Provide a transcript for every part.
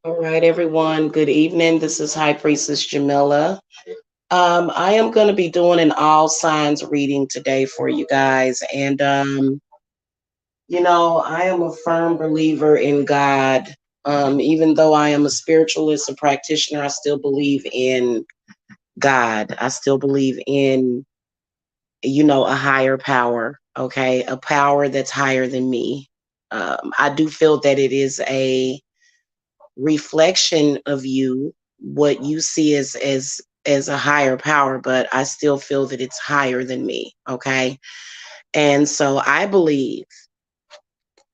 All right, everyone. Good evening. This is High Priestess Jamila. I am going to be doing an all signs reading today for you guys. And, I am a firm believer in God. Even though I am a spiritualist, a practitioner, I still believe in God. I still believe in, a higher power, okay? A power that's higher than me. I do feel that it is a reflection of you, what you see as a higher power, but I still feel that it's higher than me. Okay. And so I believe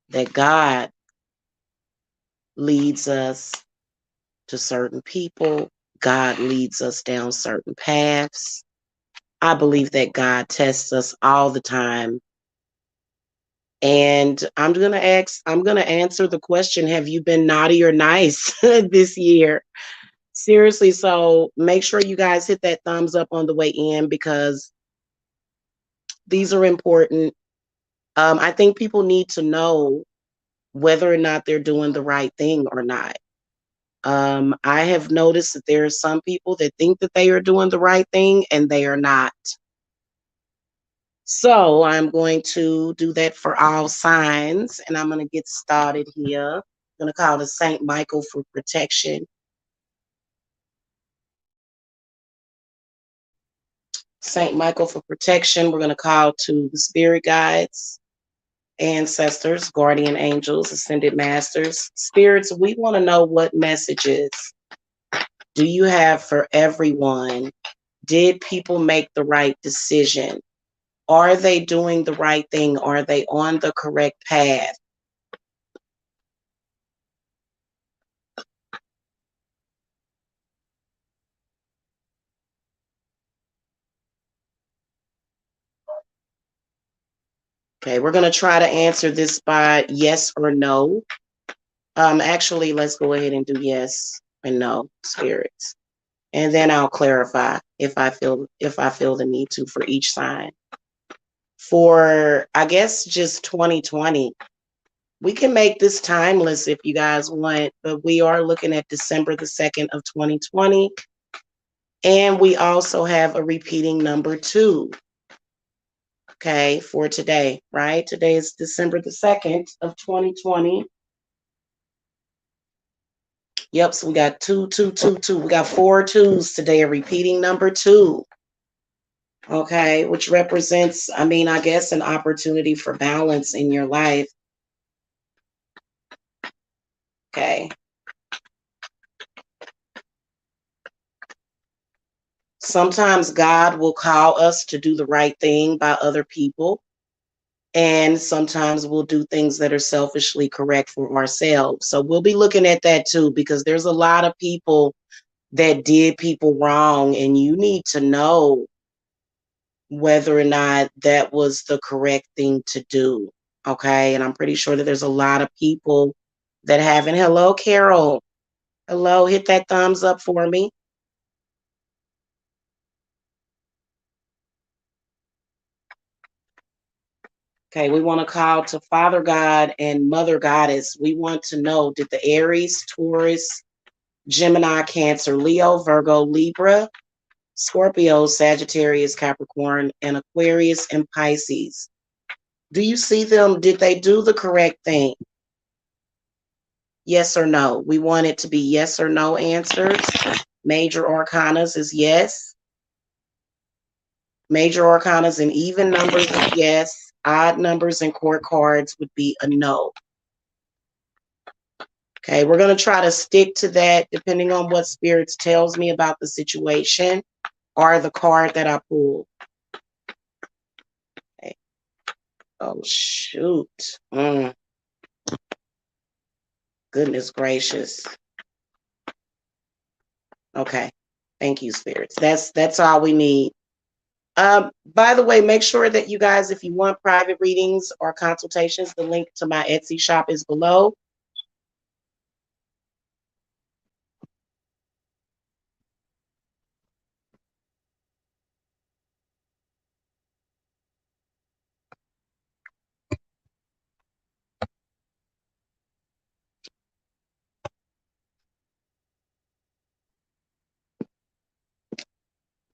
that God leads us to certain people. God leads us down certain paths. I believe that God tests us all the time. And I'm going to answer the question, have you been naughty or nice this year? Seriously, so make sure you guys hit that thumbs up on the way in because these are important. I think people need to know whether or not they're doing the right thing or not. I have noticed that there are some people that think that they are doing the right thing and they are not. So I'm going to do that for all signs and I'm going to get started here. I'm going to call the Saint Michael for protection. Saint Michael for protection. We're going to call to the spirit guides ancestors, guardian angels, ascended masters, spirits, we want to know what messages do you have for everyone? Did people make the right decision? Are they doing the right thing? Are they on the correct path? Okay, we're going to try to answer this by yes or no. Actually, let's go ahead and do yes and no, spirits. And then I'll clarify if I feel the need to for each sign. For I guess just 2020. We can make this timeless if you guys want, but we are looking at December the 2nd of 2020. And we also have a repeating number 2. Okay, for today, right? Today is December the 2nd of 2020. Yep, so we got 2, 2, 2, 2. We got 4 twos today, a repeating number 2. Okay, which represents, I guess an opportunity for balance in your life. Okay. Sometimes God will call us to do the right thing by other people. And sometimes we'll do things that are selfishly correct for ourselves. So we'll be looking at that too, because there's a lot of people that did people wrong, and you need to know whether or not that was the correct thing to do. Okay. And I'm pretty sure that there's a lot of people that haven't. Hello, Carol. Hello, hit that thumbs up for me. Okay, we want to call to Father God and Mother Goddess. We want to know, did the Aries, Taurus, Gemini, Cancer, Leo, Virgo, Libra, Scorpio, Sagittarius, Capricorn, and Aquarius and Pisces, do you see them? Did they do the correct thing? Yes or no? We want it to be yes or no answers. Major arcanas is yes. Major arcanas and even numbers is yes. Odd numbers and court cards would be a no. Okay, we're going to try to stick to that depending on what spirits tells me about the situation or the card that I pulled. Okay. Oh, shoot. Goodness gracious. Okay. Thank you, spirits. That's all we need. By the way, make sure that you guys, if you want private readings or consultations, the link to my Etsy shop is below.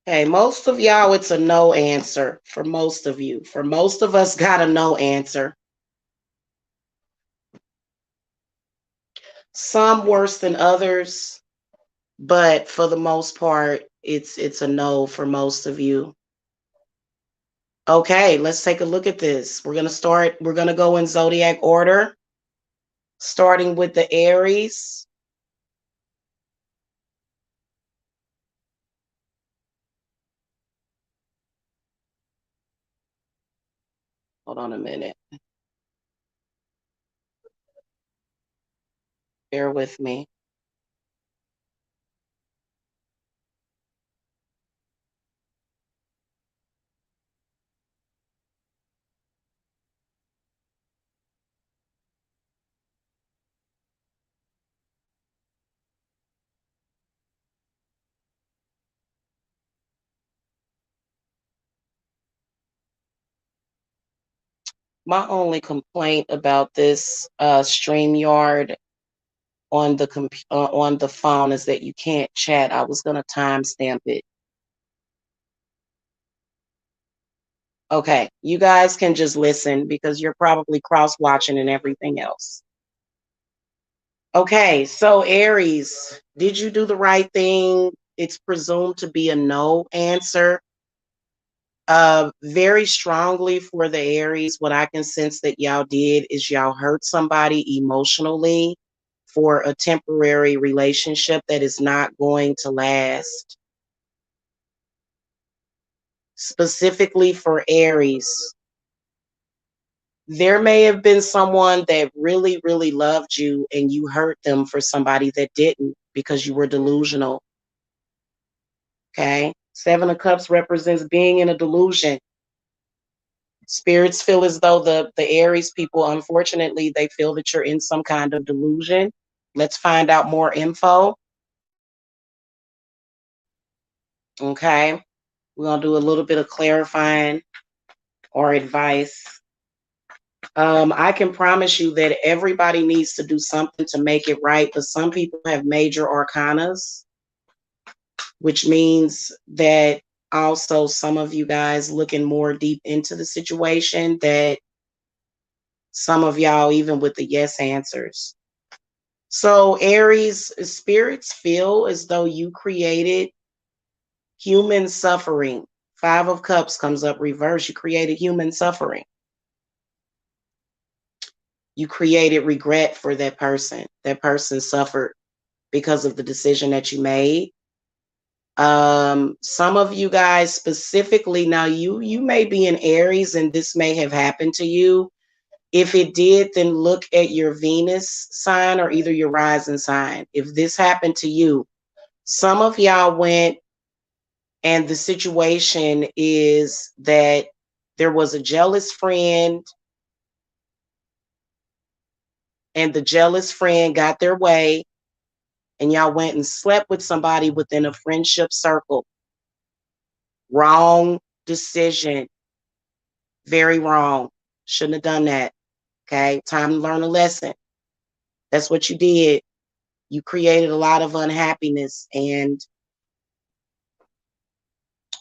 Okay, most of y'all, it's a no answer for most of you. For most of us, got a no answer. Some worse than others, but for the most part, it's a no for most of you. Okay, let's take a look at this. We're going to go in zodiac order, starting with the Aries. Hold on a minute. Bear with me. My only complaint about this StreamYard on the phone is that you can't chat. I was gonna timestamp it. Okay, you guys can just listen because you're probably cross watching and everything else. Okay, so Aries, did you do the right thing? It's presumed to be a no answer. Very strongly for the Aries, what I can sense that y'all did is y'all hurt somebody emotionally for a temporary relationship that is not going to last. Specifically for Aries, there may have been someone that really, really loved you and you hurt them for somebody that didn't because you were delusional. Okay. Seven of Cups represents being in a delusion. Spirits feel as though the Aries people, unfortunately, they feel that you're in some kind of delusion. Let's find out more info. Okay. We're going to do a little bit of clarifying or advice. I can promise you that everybody needs to do something to make it right, but some people have major arcanas, which means that also some of you guys looking more deep into the situation, that some of y'all even with the yes answers. So Aries, spirits feel as though you created human suffering. Five of Cups comes up reverse. You created human suffering. You created regret for that person. That person suffered because of the decision that you made. Some of you guys specifically, now you may be in Aries and this may have happened to you. If it did, then look at your Venus sign or either your rising sign. If this happened to you, some of y'all went, and the situation is that there was a jealous friend, and the jealous friend got their way, and y'all went and slept with somebody within a friendship circle. Wrong decision. Very wrong. Shouldn't have done that. Okay. Time to learn a lesson. That's what you did. You created a lot of unhappiness. And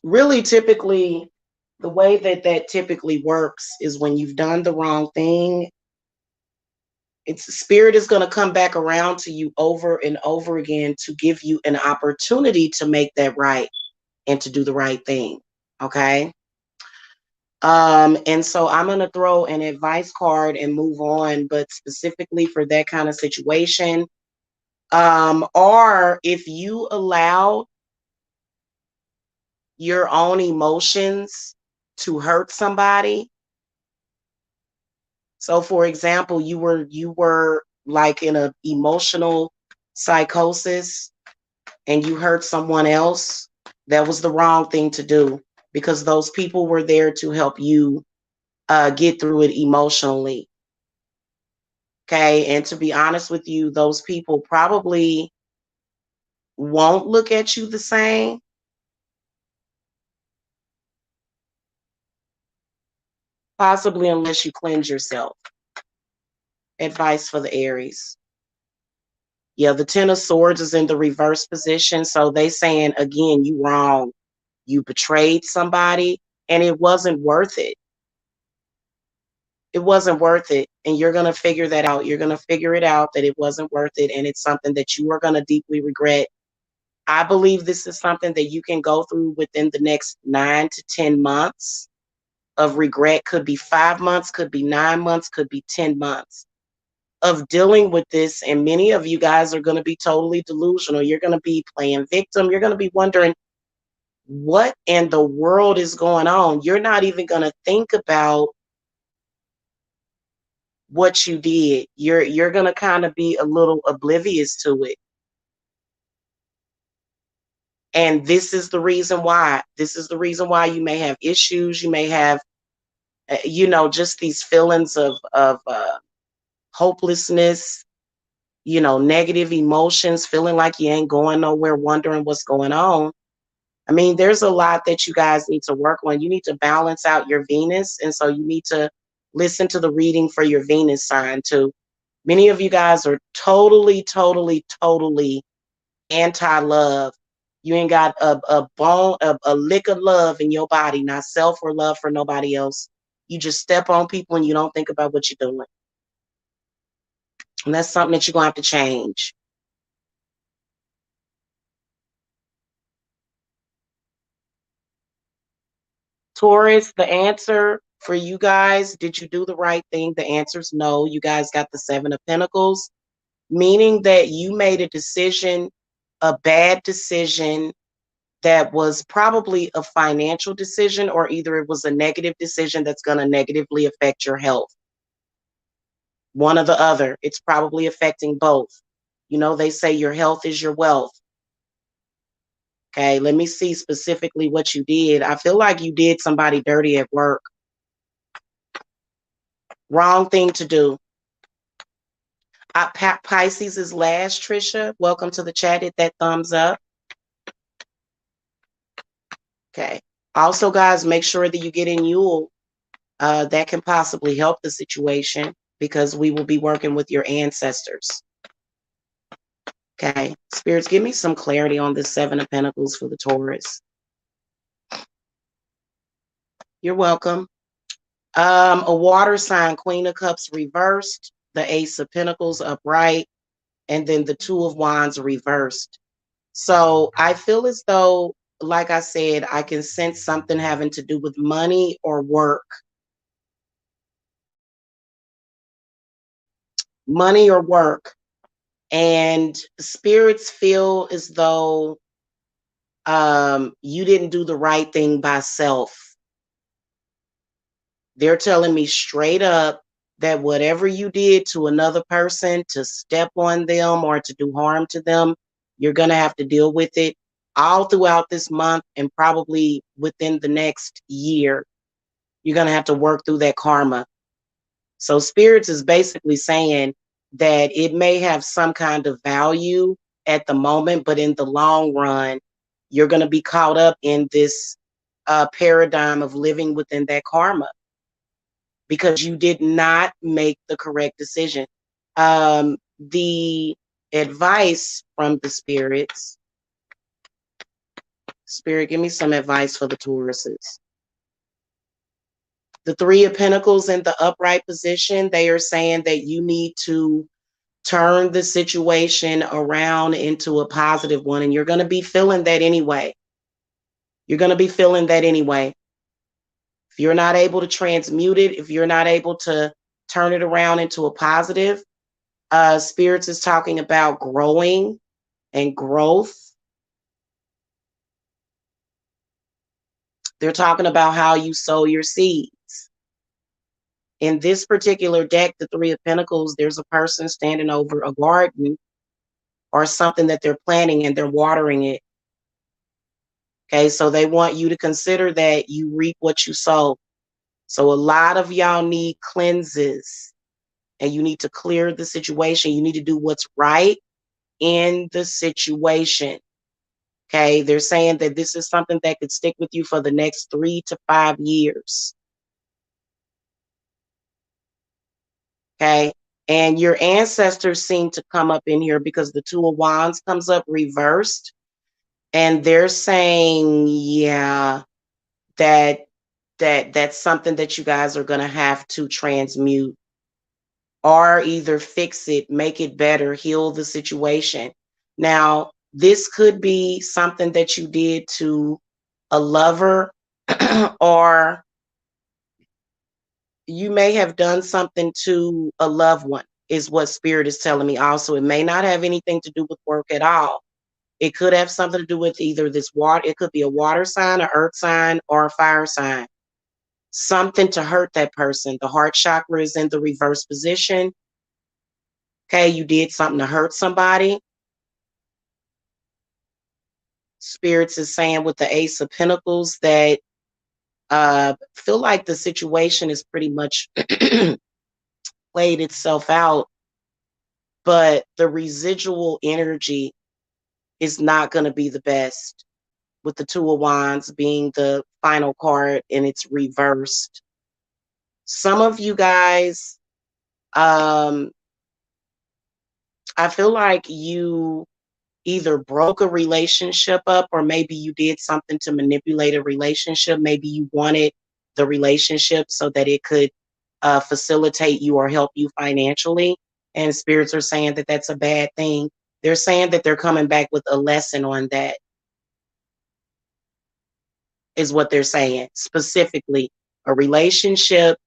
really, typically, the way that typically works is when you've done the wrong thing, it's spirit is going to come back around to you over and over again to give you an opportunity to make that right and to do the right thing. Okay. And so I'm going to throw an advice card and move on, but specifically for that kind of situation, or if you allow your own emotions to hurt somebody. So for example, you were like in a emotional psychosis and you hurt someone else. That was the wrong thing to do because those people were there to help you get through it emotionally. Okay. And to be honest with you, those people probably won't look at you the same. Possibly unless you cleanse yourself. Advice for the Aries. Yeah, the Ten of Swords is in the reverse position. So they saying, again, you wrong. You betrayed somebody and it wasn't worth it. It wasn't worth it. And you're going to figure that out. You're going to figure it out that it wasn't worth it. And it's something that you are going to deeply regret. I believe this is something that you can go through within the next 9 to 10 months of regret. Could be 5 months, could be 9 months, could be 10 months of dealing with this. And many of you guys are going to be totally delusional. You're going to be playing victim. You're going to be wondering what in the world is going on. You're not even going to think about what you did. You're going to kind of be a little oblivious to it. And this is the reason why. This is the reason why you may have issues. You may have, just these feelings of hopelessness, negative emotions, feeling like you ain't going nowhere, wondering what's going on. I mean, there's a lot that you guys need to work on. You need to balance out your Venus. And so you need to listen to the reading for your Venus sign too. Many of you guys are totally, totally, totally anti-love. You ain't got a lick of love in your body, not self or love for nobody else. You just step on people and you don't think about what you're doing. And that's something that you're going to have to change. Taurus, the answer for you guys, did you do the right thing? The answer is no. You guys got the Seven of Pentacles, meaning that you made a decision, a bad decision that was probably a financial decision, or either it was a negative decision that's going to negatively affect your health. One or the other. It's probably affecting both. You know, they say your health is your wealth. Okay, let me see specifically what you did. I feel like you did somebody dirty at work. Wrong thing to do. Pisces is last, Trisha. Welcome to the chat. Hit that thumbs up. Okay. Also, guys, make sure that you get in Yule. That can possibly help the situation because we will be working with your ancestors. Okay. Spirits, give me some clarity on this Seven of Pentacles for the Taurus. You're welcome. A water sign, Queen of Cups reversed, the Ace of Pentacles upright, and then the Two of Wands reversed. So I feel as though, like I said, I can sense something having to do with money or work. Money or work. And spirits feel as though you didn't do the right thing by self. They're telling me straight up that whatever you did to another person, to step on them or to do harm to them, you're going to have to deal with it all throughout this month and probably within the next year. You're going to have to work through that karma. So spirits is basically saying that it may have some kind of value at the moment, but in the long run, you're going to be caught up in this paradigm of living within that karma, because you did not make the correct decision. The advice from the spirits, Spirit, give me some advice for the Tauruses. The Three of Pentacles in the upright position, they are saying that you need to turn the situation around into a positive one, and you're going to be feeling that anyway. You're going to be feeling that anyway. If you're not able to transmute it, if you're not able to turn it around into a positive, spirits is talking about growing and growth. They're talking about how you sow your seeds. In this particular deck, the Three of Pentacles, there's a person standing over a garden or something that they're planting and they're watering it. Okay, so they want you to consider that you reap what you sow. So a lot of y'all need cleanses and you need to clear the situation. You need to do what's right in the situation. Okay, they're saying that this is something that could stick with you for the next 3 to 5 years. Okay, and your ancestors seem to come up in here because the Two of Wands comes up reversed. And they're saying, yeah, that's something that you guys are going to have to transmute or either fix it, make it better, heal the situation. Now, this could be something that you did to a lover or you may have done something to a loved one, is what Spirit is telling me. Also, it may not have anything to do with work at all. It could have something to do with either this water. It could be a water sign, an earth sign, or a fire sign. Something to hurt that person. The heart chakra is in the reverse position. Okay, you did something to hurt somebody. Spirits is saying with the Ace of Pentacles that feel like the situation is pretty much played itself out, but the residual energy is not going to be the best, with the Two of Wands being the final card and it's reversed. Some of you guys, I feel like you either broke a relationship up or maybe you did something to manipulate a relationship. Maybe you wanted the relationship so that it could facilitate you or help you financially. And spirits are saying that that's a bad thing. They're saying that they're coming back with a lesson on that. is what they're saying. Specifically, a relationship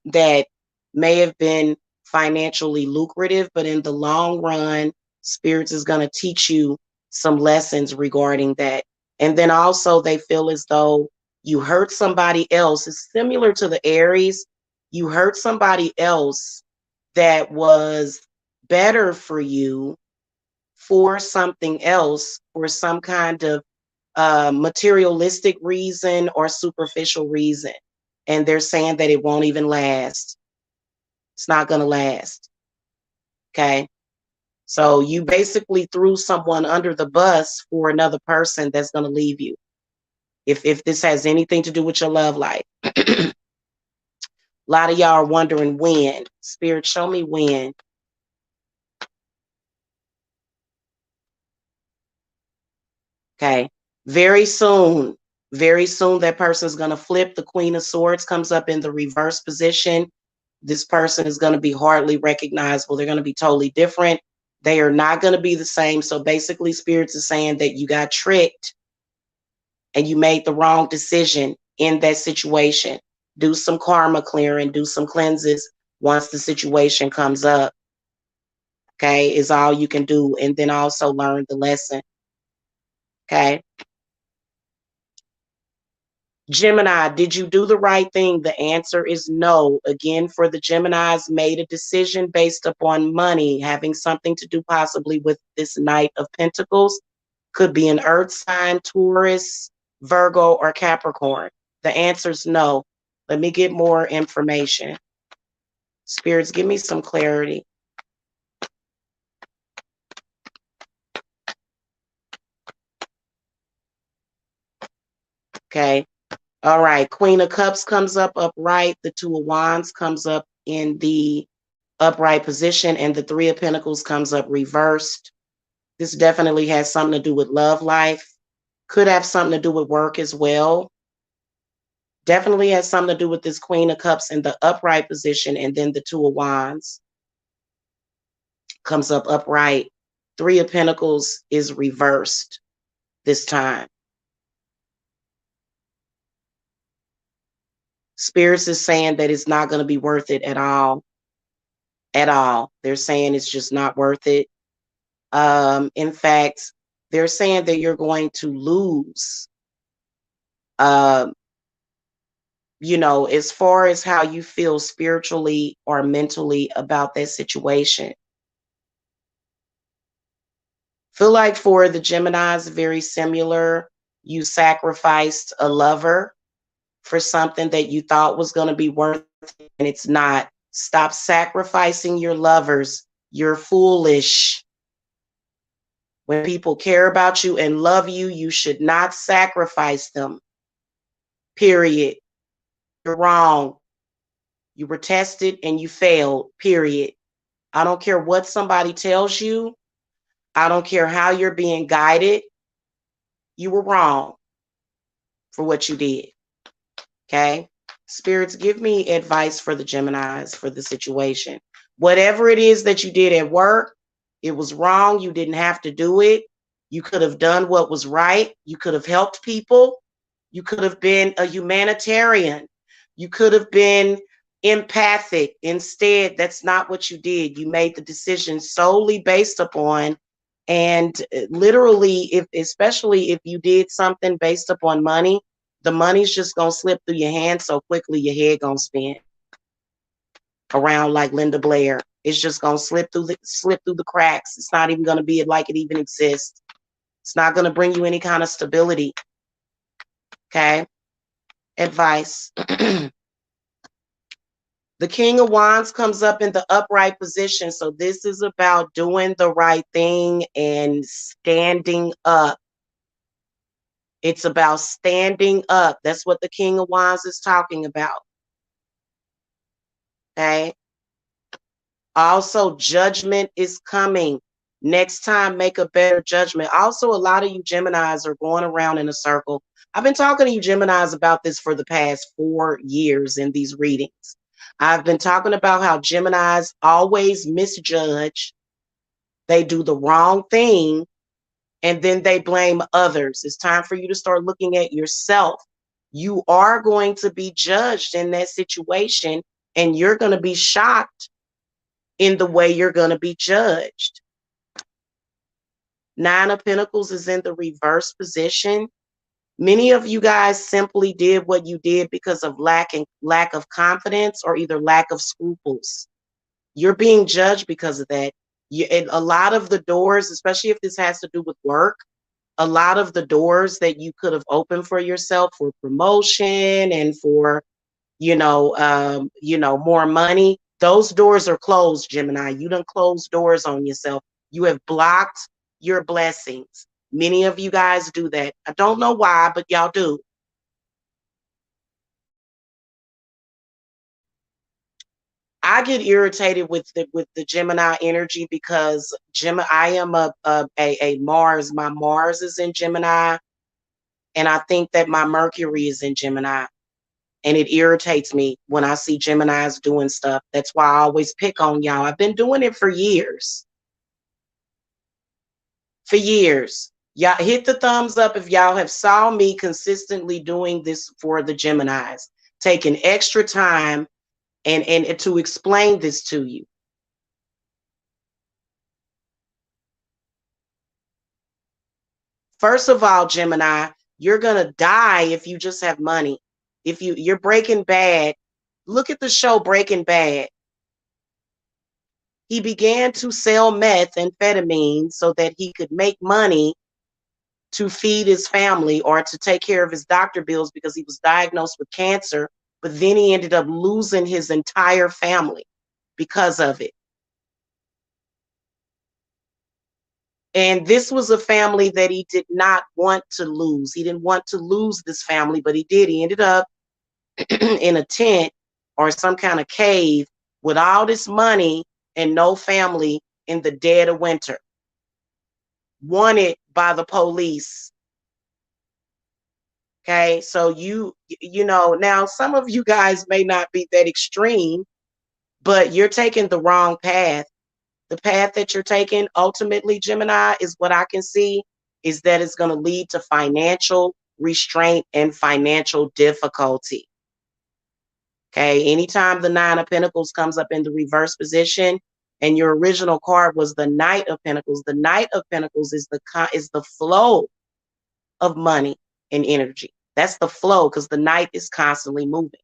that may have been financially lucrative, but in the long run, spirits is going to teach you some lessons regarding that. And then also they feel as though you hurt somebody else. It's similar to the Aries. You hurt somebody else that was better for you for something else, for some kind of materialistic reason or superficial reason. And they're saying that it won't even last. It's not going to last. Okay. So you basically threw someone under the bus for another person that's going to leave you. If this has anything to do with your love life. A lot of y'all are wondering when. Spirit, show me when. Okay. Very soon. Very soon that person's going to flip. The Queen of Swords comes up in the reverse position. This person is going to be hardly recognizable. They're going to be totally different. They are not going to be the same. So basically, spirits is saying that you got tricked and you made the wrong decision in that situation. Do some karma clearing, do some cleanses once the situation comes up. Okay, is all you can do. And then also learn the lesson. Okay. Gemini, did you do the right thing? The answer is no. Again, for the Geminis, made a decision based upon money, having something to do possibly with this Knight of Pentacles. Could be an Earth sign, Taurus, Virgo, or Capricorn. The answer is no. Let me get more information. Spirits, give me some clarity. Okay. All right. Queen of Cups comes up upright. The Two of Wands comes up in the upright position, and the Three of Pentacles comes up reversed. This definitely has something to do with love life. Could have something to do with work as well. Definitely has something to do with this Queen of Cups in the upright position, and then the Two of Wands comes up upright. Three of Pentacles is reversed this time. Spirits is saying that it's not going to be worth it at all. At all. They're saying it's just not worth it. In fact, they're saying that you're going to lose, you know, as far as how you feel spiritually or mentally about that situation. Feel like for the Geminis, very similar. You sacrificed a lover for something that you thought was going to be worth it, and it's not. Stop sacrificing your lovers. You're foolish. When people care about you and love you, you should not sacrifice them. Period. You're wrong. You were tested and you failed. Period. I don't care what somebody tells you. I don't care how you're being guided. You were wrong for what you did. Okay? Spirits, give me advice for the Geminis for the situation. Whatever it is that you did at work, it was wrong. You didn't have to do it. You could have done what was right. You could have helped people. You could have been a humanitarian. You could have been empathic. Instead, that's not what you did. You made the decision solely based upon, and literally, especially if you did something based upon money, the money's just gonna slip through your hand so quickly your head gonna spin around like Linda Blair. It's just gonna slip through the cracks. It's not even gonna be like it even exists. It's not gonna bring you any kind of stability. Okay? Advice. The King of Wands comes up in the upright position. So this is about doing the right thing and standing up. It's about standing up. That's what the King of Wands is talking about. Okay. Also, judgment is coming. Next time, make a better judgment. Also, a lot of you Geminis are going around in a circle. I've been talking to you Geminis about this for the past 4 years in these readings. I've been talking about how Geminis always misjudge. They do the wrong thing and then they blame others. It's time for you to start looking at yourself. You are going to be judged in that situation, and you're going to be shocked in the way you're going to be judged. Nine of Pentacles is in the reverse position. Many of you guys simply did what you did because of lack of confidence or either lack of scruples. You're being judged because of that. A lot of the doors, especially if this has to do with work, a lot of the doors that you could have opened for yourself for promotion and for, more money, those doors are closed, Gemini. You done closed doors on yourself. You have blocked your blessings. Many of you guys do that. I don't know why, but y'all do. I get irritated with the Gemini energy because I am a Mars. My Mars is in Gemini, and I think that my Mercury is in Gemini. And it irritates me when I see Geminis doing stuff. That's why I always pick on y'all. I've been doing it for years. For years. Y'all hit the thumbs up if y'all have saw me consistently doing this for the Geminis. Taking extra time and to explain this to you. First of all, Gemini, you're going to die if you just have money. If you're Breaking Bad, look at the show Breaking Bad. He began to sell methamphetamine so that he could make money to feed his family or to take care of his doctor bills because he was diagnosed with cancer. But then he ended up losing his entire family because of it. And this was a family that he did not want to lose. He didn't want to lose this family, but he did. He ended up in a tent or some kind of cave with all this money and no family in the dead of winter, wanted by the police. Okay, so now some of you guys may not be that extreme, but you're taking the wrong path. The path that you're taking, ultimately, Gemini, is what I can see, is that it's going to lead to financial restraint and financial difficulty. Okay, anytime the Nine of Pentacles comes up in the reverse position, and your original card was the Knight of Pentacles, the Knight of Pentacles is the flow of money and energy. That's the flow, because the Knight is constantly moving.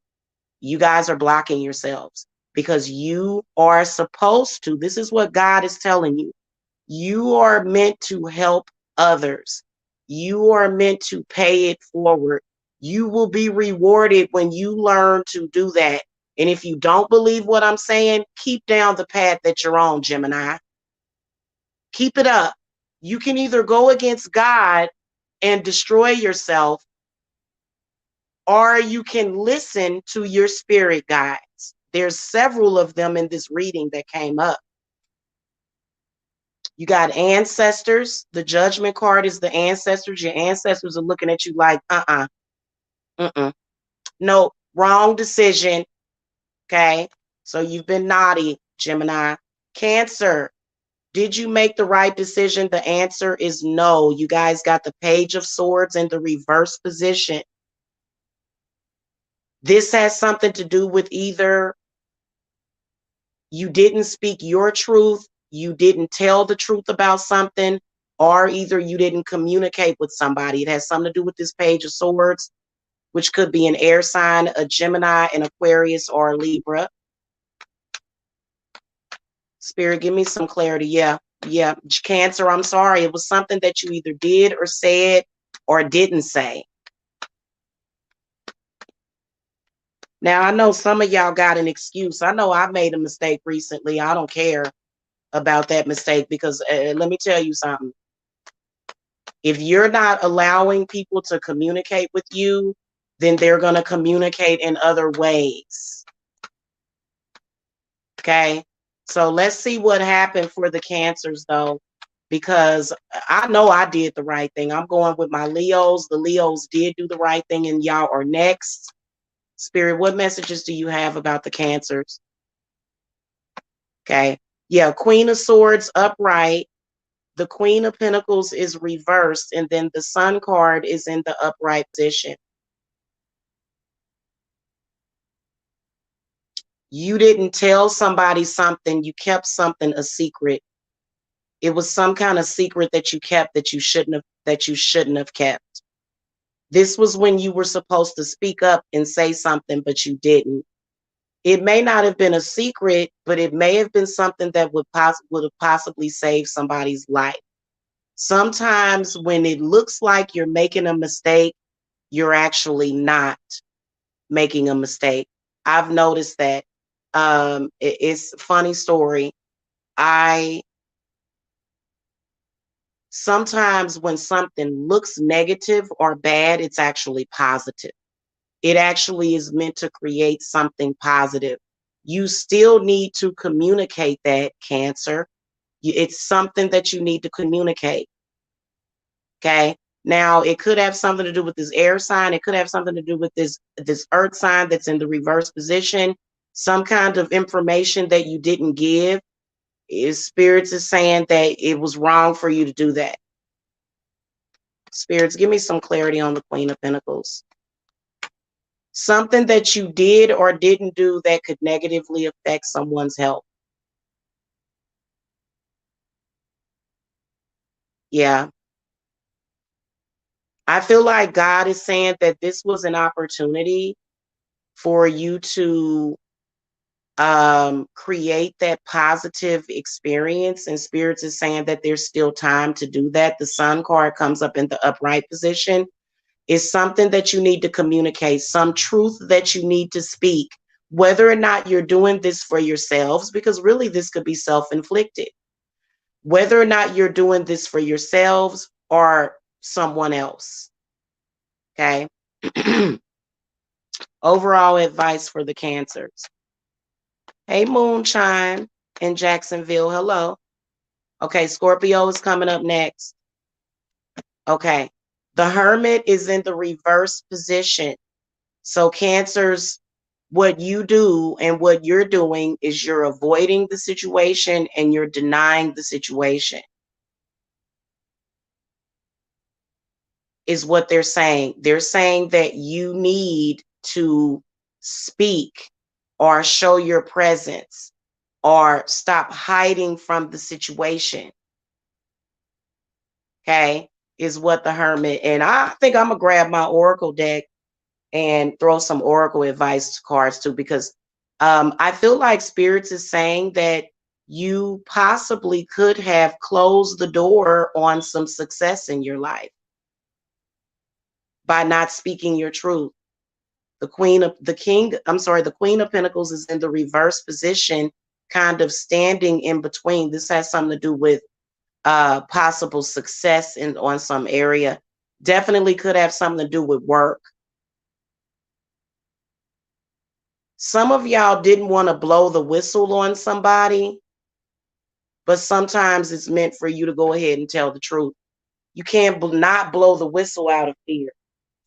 You guys are blocking yourselves because you are supposed to. This is what God is telling you. You are meant to help others. You are meant to pay it forward. You will be rewarded when you learn to do that. And if you don't believe what I'm saying, keep down the path that you're on, Gemini. Keep it up. You can either go against God and destroy yourself, or you can listen to your spirit guides. There's several of them in this reading that came up. You got ancestors. The Judgment card is the ancestors. Your ancestors are looking at you like, no, wrong decision. Okay, so you've been naughty, Gemini. Cancer, did you make the right decision? The answer is no. You guys got the Page of Swords in the reverse position. This has something to do with either you didn't speak your truth, you didn't tell the truth about something, or either you didn't communicate with somebody. It has something to do with this Page of Swords, which could be an air sign, a Gemini, an Aquarius, or a Libra. Spirit, give me some clarity. Yeah. Cancer, I'm sorry. It was something that you either did or said or didn't say. Now, I know some of y'all got an excuse. I know I made a mistake recently. I don't care about that mistake because let me tell you something. If you're not allowing people to communicate with you, then they're going to communicate in other ways. Okay? So let's see what happened for the Cancers, though, because I know I did the right thing. I'm going with my Leos. The Leos did do the right thing, and y'all are next. Spirit, what messages do you have about the Cancers? Okay. Yeah, Queen of Swords upright. The Queen of Pentacles is reversed, and then the Sun card is in the upright position. You didn't tell somebody something. You kept something a secret. It was some kind of secret that you kept that you shouldn't have kept. This was when you were supposed to speak up and say something, but you didn't. It may not have been a secret, but it may have been something that would have possibly saved somebody's life. Sometimes when it looks like you're making a mistake, you're actually not making a mistake. I've noticed that. It's a funny story. Sometimes when something looks negative or bad, it's actually positive. It actually is meant to create something positive. You still need to communicate that, Cancer. It's something that you need to communicate. Okay. Now, it could have something to do with this air sign. It could have something to do with this earth sign that's in the reverse position. Some kind of information that you didn't give. Spirits is saying that it was wrong for you to do that. Spirits, give me some clarity on the Queen of Pentacles. Something that you did or didn't do that could negatively affect someone's health. Yeah. I feel like God is saying that this was an opportunity for you to create that positive experience, and spirits is saying that there's still time to do that. The Sun card comes up in the upright position. Is something that you need to communicate, some truth that you need to speak, whether or not you're doing this for yourselves, because really this could be self-inflicted, whether or not you're doing this for yourselves or someone else. Okay. Overall advice for the Cancers. Hey, Moonshine in Jacksonville. Hello. Okay, Scorpio is coming up next. Okay. The Hermit is in the reverse position. So Cancers, what you do and what you're doing is you're avoiding the situation and you're denying the situation, is what they're saying. They're saying that you need to speak or show your presence or stop hiding from the situation. Okay, is what the Hermit, and I think I'm gonna grab my Oracle deck and throw some Oracle advice cards too, because I feel like Spirits is saying that you possibly could have closed the door on some success in your life by not speaking your truth. The Queen of Pentacles is in the reverse position, kind of standing in between. This has something to do with possible success on some area. Definitely could have something to do with work. Some of y'all didn't want to blow the whistle on somebody, but sometimes it's meant for you to go ahead and tell the truth. You can't not blow the whistle out of fear.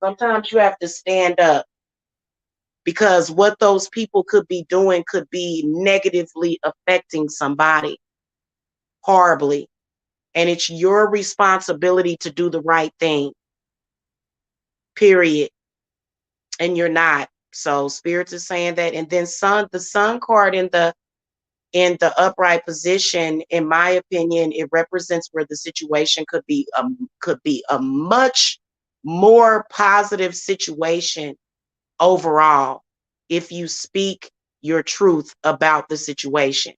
Sometimes you have to stand up, because what those people could be doing could be negatively affecting somebody horribly. And it's your responsibility to do the right thing, period. And you're not. So Spirits is saying that. And then the Sun card in the upright position, in my opinion, it represents where the situation could be a much more positive situation overall if you speak your truth about the situation.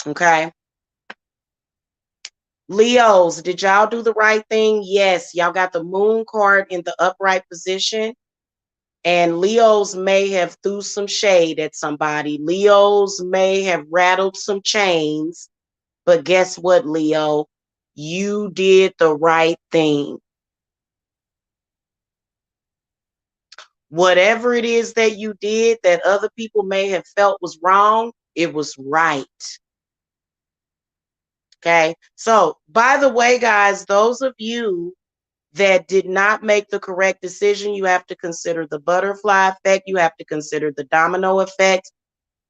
Okay. Leos, did y'all do the right thing? Yes, y'all got the Moon card in the upright position. And Leos may have threw some shade at somebody. Leos may have rattled some chains. But guess what, Leo? You did the right thing. Whatever it is that you did that other people may have felt was wrong, it was right. Okay. So, by the way, guys, those of you that did not make the correct decision, you have to consider the butterfly effect. You have to consider the domino effect.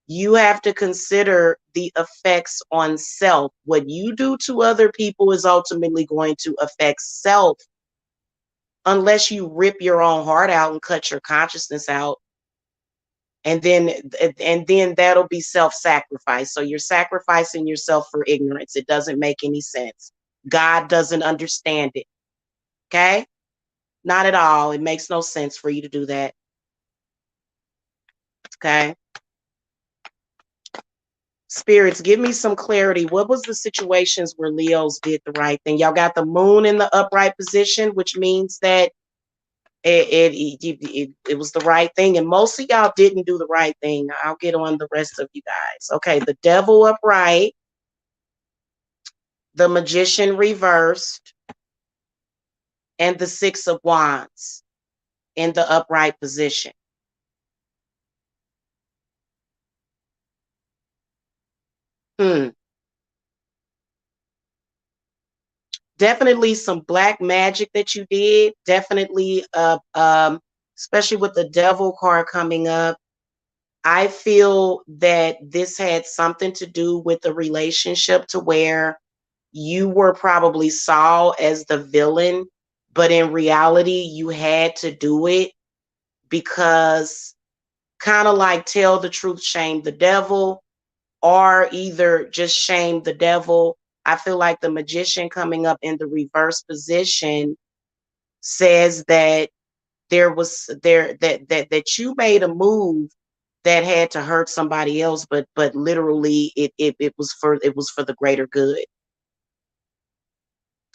You have to consider the effects on self. What you do to other people is ultimately going to affect self, unless you rip your own heart out and cut your consciousness out. And then that'll be self-sacrifice. So you're sacrificing yourself for ignorance. It doesn't make any sense. God doesn't understand it. Okay? Not at all. It makes no sense for you to do that. Okay? Spirits, give me some clarity. What was the situations where Leos did the right thing? Y'all got the moon in the upright position, which means that it was the right thing. And most of y'all didn't do the right thing. I'll get on the rest of you guys. Okay, the devil upright, the magician reversed, and the 6 of wands in the upright position. Definitely some black magic that you did. Definitely, especially with the devil card coming up. I feel that this had something to do with the relationship, to where you were probably saw as the villain, but in reality, you had to do it because, kind of like tell the truth, shame the devil, or either just shame the devil. I feel like the magician coming up in the reverse position says that that you made a move that had to hurt somebody else, but literally it was for the greater good.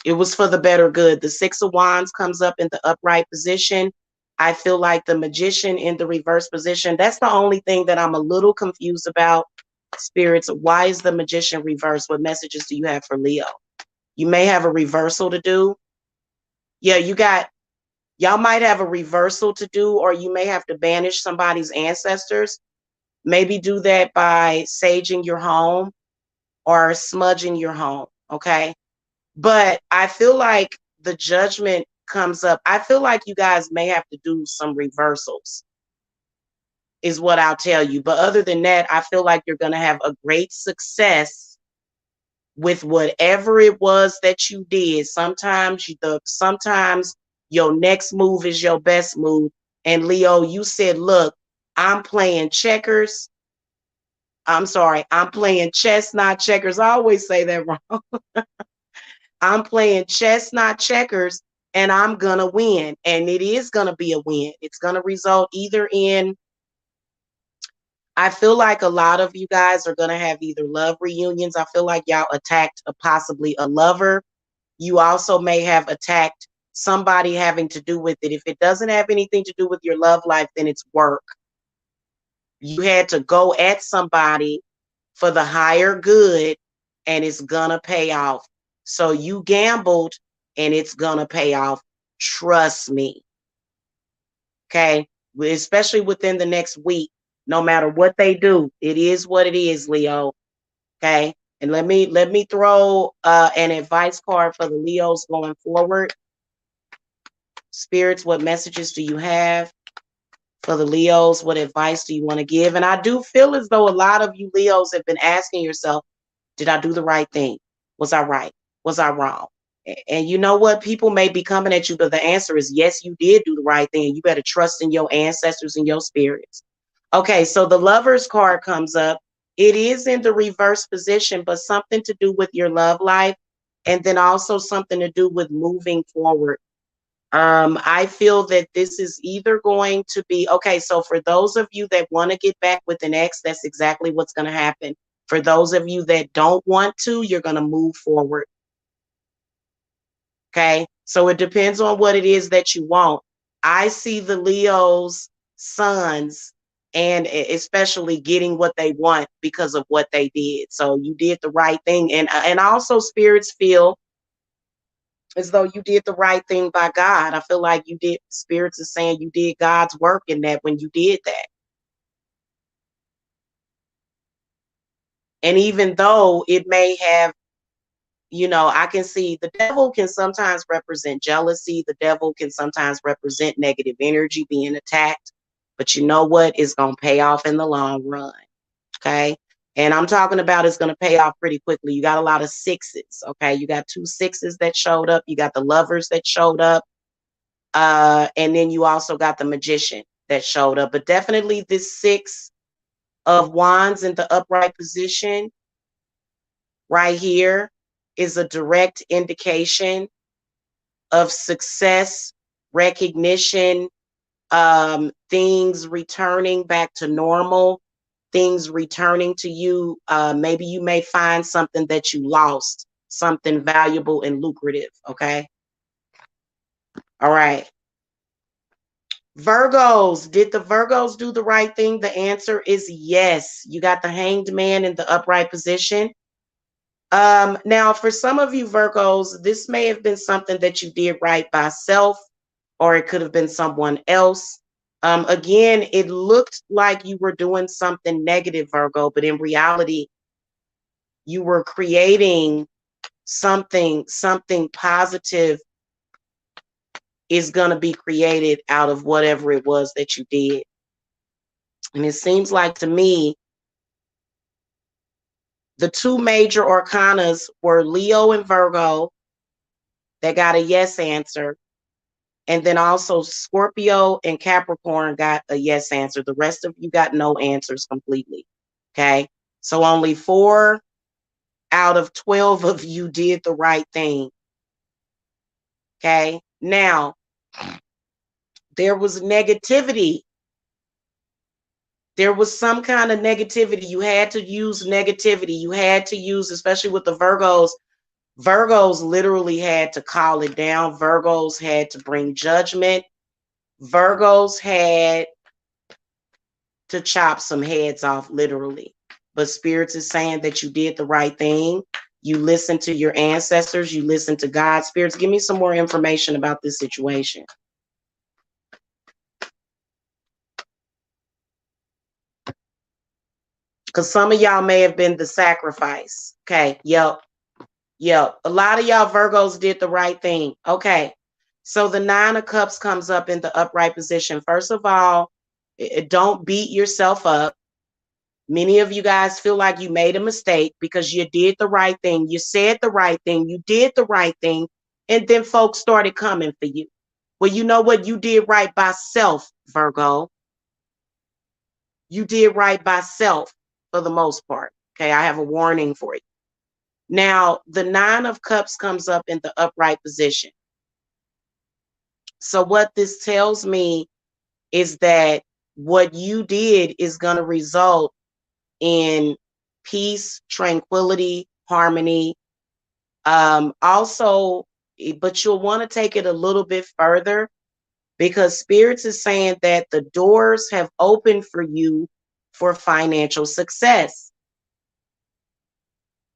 It was for the better good. The 6 of wands comes up in the upright position. I feel like the magician in the reverse position, that's the only thing that I'm a little confused about. Spirits, why is the magician reversed? What messages do you have for Leo? You may have a reversal to do. Yeah, y'all might have a reversal to do, or you may have to banish somebody's ancestors. Maybe do that by saging your home or smudging your home. Okay. But I feel like the judgment comes up. I feel like you guys may have to do some reversals, is what I'll tell you. But other than that, I feel like you're going to have a great success with whatever it was that you did. Sometimes your next move is your best move. And Leo, you said, look, I'm playing checkers. I'm sorry, I'm playing chess, not checkers. I always say that wrong. I'm playing chess, not checkers, and I'm going to win. And it is going to be a win. It's going to result either in, I feel like a lot of you guys are going to have either love reunions. I feel like y'all attacked possibly a lover. You also may have attacked somebody having to do with it. If it doesn't have anything to do with your love life, then it's work. You had to go at somebody for the higher good, and it's going to pay off. So you gambled, and it's going to pay off. Trust me. Okay. Especially within the next week, no matter what they do, it is what it is, Leo. Okay. And let me throw an advice card for the Leos going forward. Spirits, what messages do you have for the Leos? What advice do you want to give? And I do feel as though a lot of you Leos have been asking yourself, did I do the right thing? Was I right? Was I wrong? And you know what? People may be coming at you, but the answer is yes, you did do the right thing. You better trust in your ancestors and your spirits. Okay, so the Lovers card comes up. It is in the reverse position, but something to do with your love life, and then also something to do with moving forward. I feel that this is either going to be, okay, so for those of you that want to get back with an ex, that's exactly what's going to happen. For those of you that don't want to, you're going to move forward. Okay, so it depends on what it is that you want. I see the Leo's sons, and especially getting what they want because of what they did. So you did the right thing. And also spirits feel as though you did the right thing by God. I feel like you did, spirits are saying you did God's work in that when you did that. And even though it may have, I can see the devil can sometimes represent jealousy. The devil can sometimes represent negative energy being attacked. But you know what? It's going to pay off in the long run. Okay. And I'm talking about it's going to pay off pretty quickly. You got a lot of sixes. Okay. You got 2 6s that showed up. You got the Lovers that showed up. And then you also got the Magician that showed up. But definitely this 6 of Wands in the upright position right here is a direct indication of success, recognition, things returning back to normal, things returning to you. Maybe you may find something that you lost, something valuable and lucrative. Okay. All right. Virgos, did the Virgos do the right thing? The answer is yes. You got the Hanged Man in the upright position. Now, for some of you Virgos, this may have been something that you did right by self, or it could have been someone else. Again, it looked like you were doing something negative, Virgo, but in reality, you were creating something positive is going to be created out of whatever it was that you did. And it seems like to me, the 2 major arcanas were Leo and Virgo that got a yes answer. And then also Scorpio and Capricorn got a yes answer. The rest of you got no answers completely. Okay. So only 4 out of 12 of you did the right thing. Okay. Now, there was negativity. There was some kind of negativity. You had to use negativity. You had to use, especially with the Virgos, Virgos literally had to call it down. Virgos had to bring judgment. Virgos had to chop some heads off, literally. But Spirits is saying that you did the right thing. You listened to your ancestors. You listened to God. Spirits, give me some more information about this situation. Because some of y'all may have been the sacrifice. Okay. Yep. Yep. A lot of y'all Virgos did the right thing. Okay. So the 9 of Cups comes up in the upright position. First of all, don't beat yourself up. Many of you guys feel like you made a mistake because you did the right thing. You said the right thing. You did the right thing. And then folks started coming for you. Well, you know what? You did right by self, Virgo. You did right by self for the most part. Okay, I have a warning for you. Now, the 9 of Cups comes up in the upright position. So what this tells me is that what you did is going to result in peace, tranquility, harmony. Also, but you'll want to take it a little bit further because Spirits is saying that the doors have opened for you for financial success.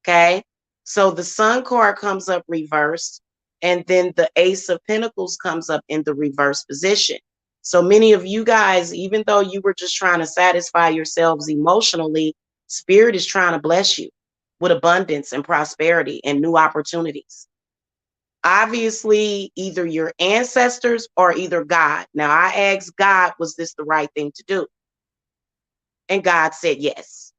Okay. So the Sun card comes up reversed, and then the Ace of Pentacles comes up in the reverse position. So many of you guys, even though you were just trying to satisfy yourselves emotionally, Spirit is trying to bless you with abundance and prosperity and new opportunities. Obviously, either your ancestors or either God. Now, I asked God, was this the right thing to do? And God said yes,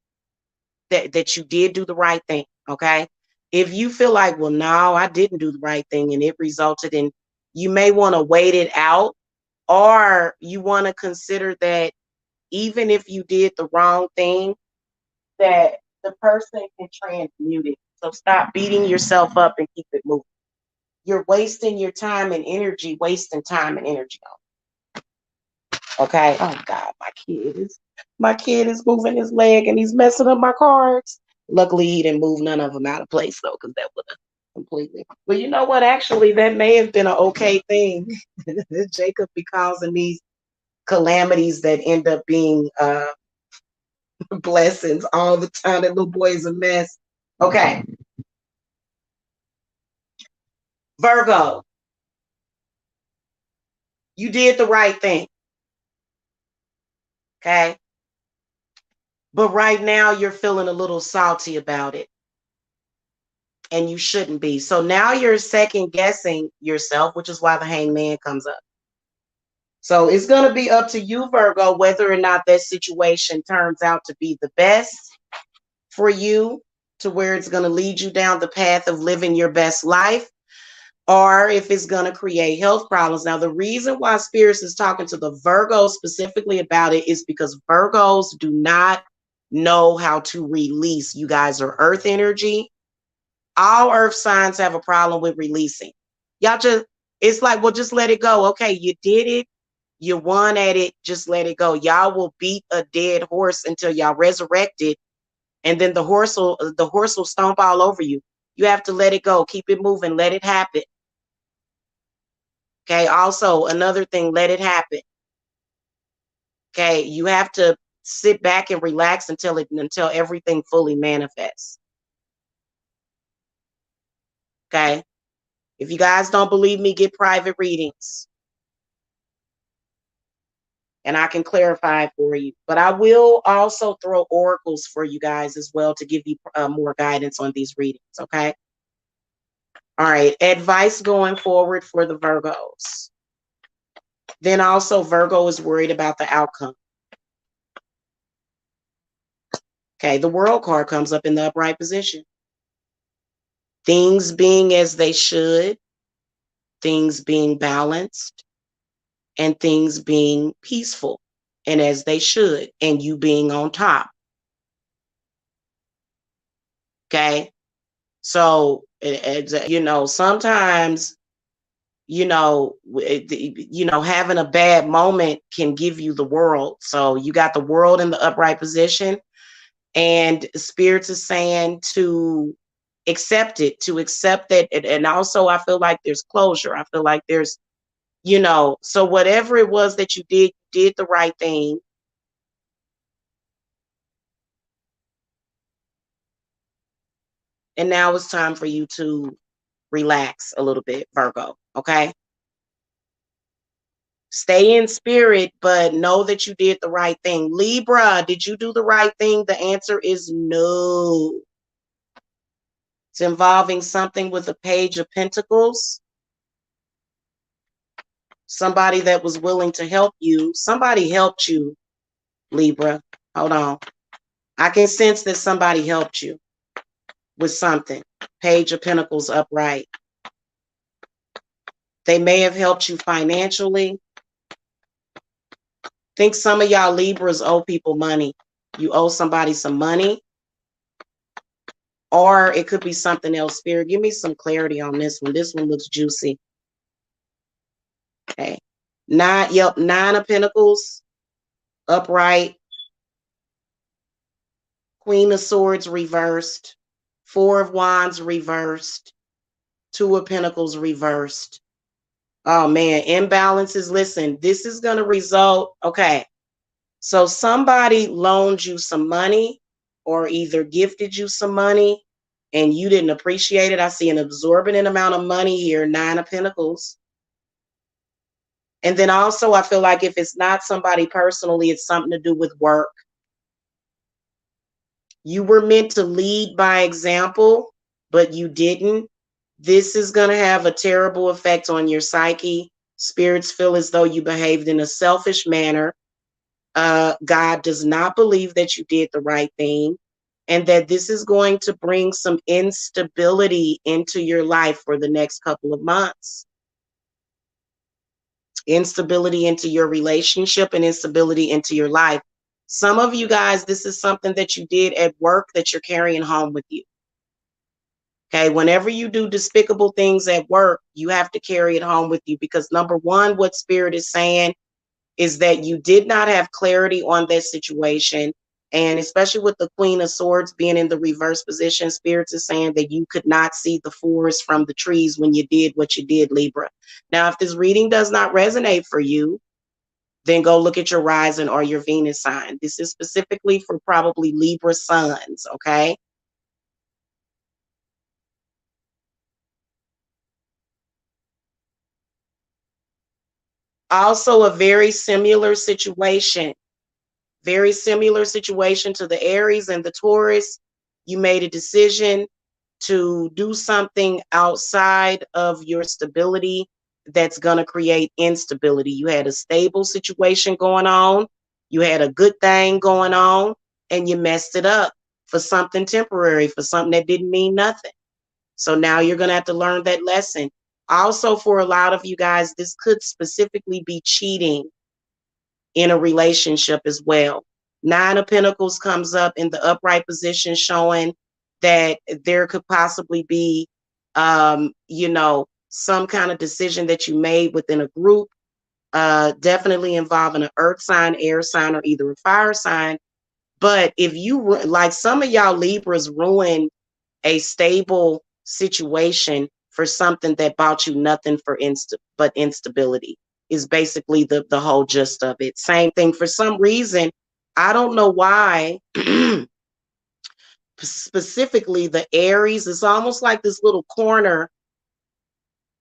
that you did do the right thing. Okay. If you feel like, well, no, I didn't do the right thing and it resulted in, you may want to wait it out, or you want to consider that even if you did the wrong thing, that the person can transmute it. So stop beating yourself up and keep it moving. You're wasting your time and energy, wasting time and energy on. Okay. Oh God, my kid is moving his leg and he's messing up my cards. Luckily, he didn't move none of them out of place though, because that would have completely. Well, you know what? Actually, that may have been an okay thing. Jacob be causing these calamities that end up being blessings all the time. That little boy is a mess. Okay. Virgo, you did the right thing. Okay. But right now you're feeling a little salty about it. And you shouldn't be. So now you're second guessing yourself, which is why the Hangman comes up. So it's going to be up to you, Virgo, whether or not that situation turns out to be the best. for you to where it's going to lead you down the path of living your best life, or if it's going to create health problems. Now, the reason why Spirits is talking to the Virgos specifically about it is because Virgos do not know how to release. You guys are earth energy. All earth signs have a problem with releasing. Y'all just, it's like, well, just let it go. Okay, you did it. You won at it. Just let it go. Y'all will beat a dead horse until y'all resurrect it. And then the horse will stomp all over you. You have to let it go. Keep it moving. Let it happen. Okay. Also, another thing, let it happen. Okay. You have to sit back and relax until everything fully manifests. Okay. If you guys don't believe me, get private readings and I can clarify for you. But I will also throw oracles for you guys as well to give you more guidance on these readings. Okay. All right. Advice going forward for the Virgos. Then also Virgo is worried about the outcome. Okay. The World card comes up in the upright position. Things being as they should, things being balanced, and things being peaceful and as they should, and you being on top. Okay. So, sometimes, having a bad moment can give you the world. So you got the world in the upright position, and Spirits is saying to accept it, to accept that. And also, I feel like there's closure. I feel like there's, so whatever it was that you did the right thing. And now it's time for you to relax a little bit, Virgo. Okay. Stay in spirit, but know that you did the right thing. Libra, did you do the right thing? The answer is no. It's involving something with a Page of Pentacles. Somebody that was willing to help you. Somebody helped you, Libra. Hold on. I can sense that somebody helped you with something. Page of Pentacles upright. They may have helped you financially. Think some of y'all Libras owe people money. You owe somebody some money. Or it could be something else. Spirit, give me some clarity on this one. This one looks juicy. Okay. Nine of Pentacles, upright. Queen of Swords reversed. Four of Wands reversed. Two of Pentacles reversed. Oh man, imbalances. Listen, this is going to result. Okay. So somebody loaned you some money or either gifted you some money and you didn't appreciate it. I see an exorbitant amount of money here, Nine of Pentacles. And then also I feel like if it's not somebody personally, it's something to do with work. You were meant to lead by example, but you didn't. This is going to have a terrible effect on your psyche. Spirits feel as though you behaved in a selfish manner. God does not believe that you did the right thing, and that this is going to bring some instability into your life for the next couple of months. Instability into your relationship and instability into your life. Some of you guys, this is something that you did at work that you're carrying home with you. Okay, whenever you do despicable things at work, you have to carry it home with you because number one, what Spirit is saying is that you did not have clarity on that situation. And especially with the Queen of Swords being in the reverse position, Spirits is saying that you could not see the forest from the trees when you did what you did, Libra. Now, if this reading does not resonate for you, then go look at your rising or your Venus sign. This is specifically for probably Libra suns, okay? Also, a very similar situation to the Aries and the Taurus. You made a decision to do something outside of your stability that's going to create instability. You had a stable situation going on, you had a good thing going on, and you messed it up for something temporary, for something that didn't mean nothing. So now you're going to have to learn that lesson. Also, for a lot of you guys, this could specifically be cheating in a relationship as well. Nine of Pentacles comes up in the upright position, showing that there could possibly be, some kind of decision that you made within a group, definitely involving an earth sign, air sign, or either a fire sign. But if you, like some of y'all Libras, ruin a stable situation for something that bought you nothing but instability, is basically the whole gist of it. Same thing for some reason. I don't know why. Specifically the Aries, it's almost like this little corner.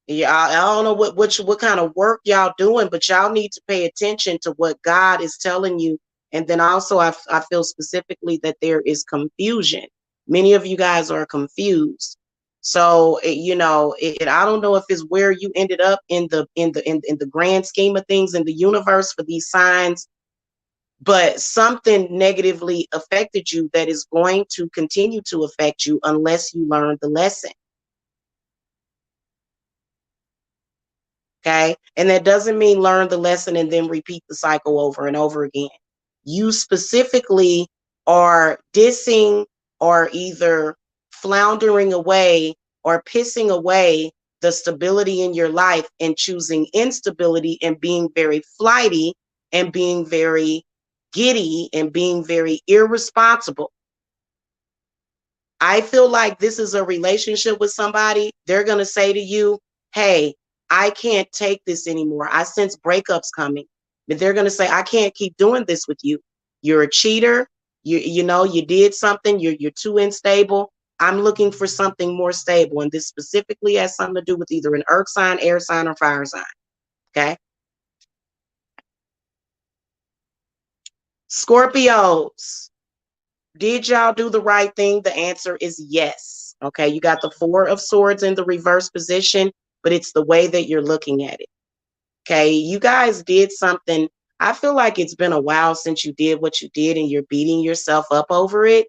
Yeah, I don't know what kind of work y'all doing, but y'all need to pay attention to what God is telling you. And then also, I feel specifically that there is confusion. Many of you guys are confused. So I don't know if it's where you ended up in the grand scheme of things in the universe for these signs, but something negatively affected you that is going to continue to affect you unless you learn the lesson. Okay. And that doesn't mean learn the lesson and then repeat the cycle over and over again. You specifically are dissing or either floundering away or pissing away the stability in your life and choosing instability and being very flighty and being very giddy and being very irresponsible. I feel like this is a relationship with somebody. They're going to say to you, hey, I can't take this anymore. I sense breakups coming. But they're going to say, I can't keep doing this with you. You're a cheater. You did something. You're too unstable. I'm looking for something more stable. And this specifically has something to do with either an earth sign, air sign, or fire sign. Okay. Scorpios. Did y'all do the right thing? The answer is yes. Okay, you got the Four of Swords in the reverse position, but it's the way that you're looking at it. Okay, you guys did something. I feel like it's been a while since you did what you did and you're beating yourself up over it.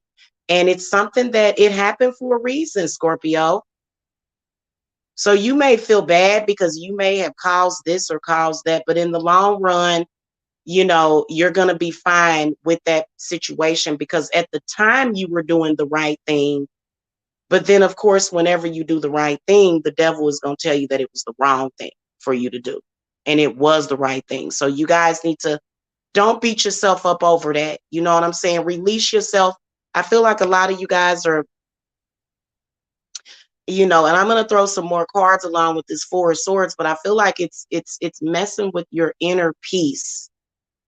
And it's something that it happened for a reason, Scorpio. So you may feel bad because you may have caused this or caused that, but in the long run, you're going to be fine with that situation because at the time you were doing the right thing. But then, of course, whenever you do the right thing, the devil is going to tell you that it was the wrong thing for you to do. And it was the right thing. So you guys need to, don't beat yourself up over that. You know what I'm saying? Release yourself. I feel like a lot of you guys are, and I'm going to throw some more cards along with this Four of Swords, but I feel like it's messing with your inner peace.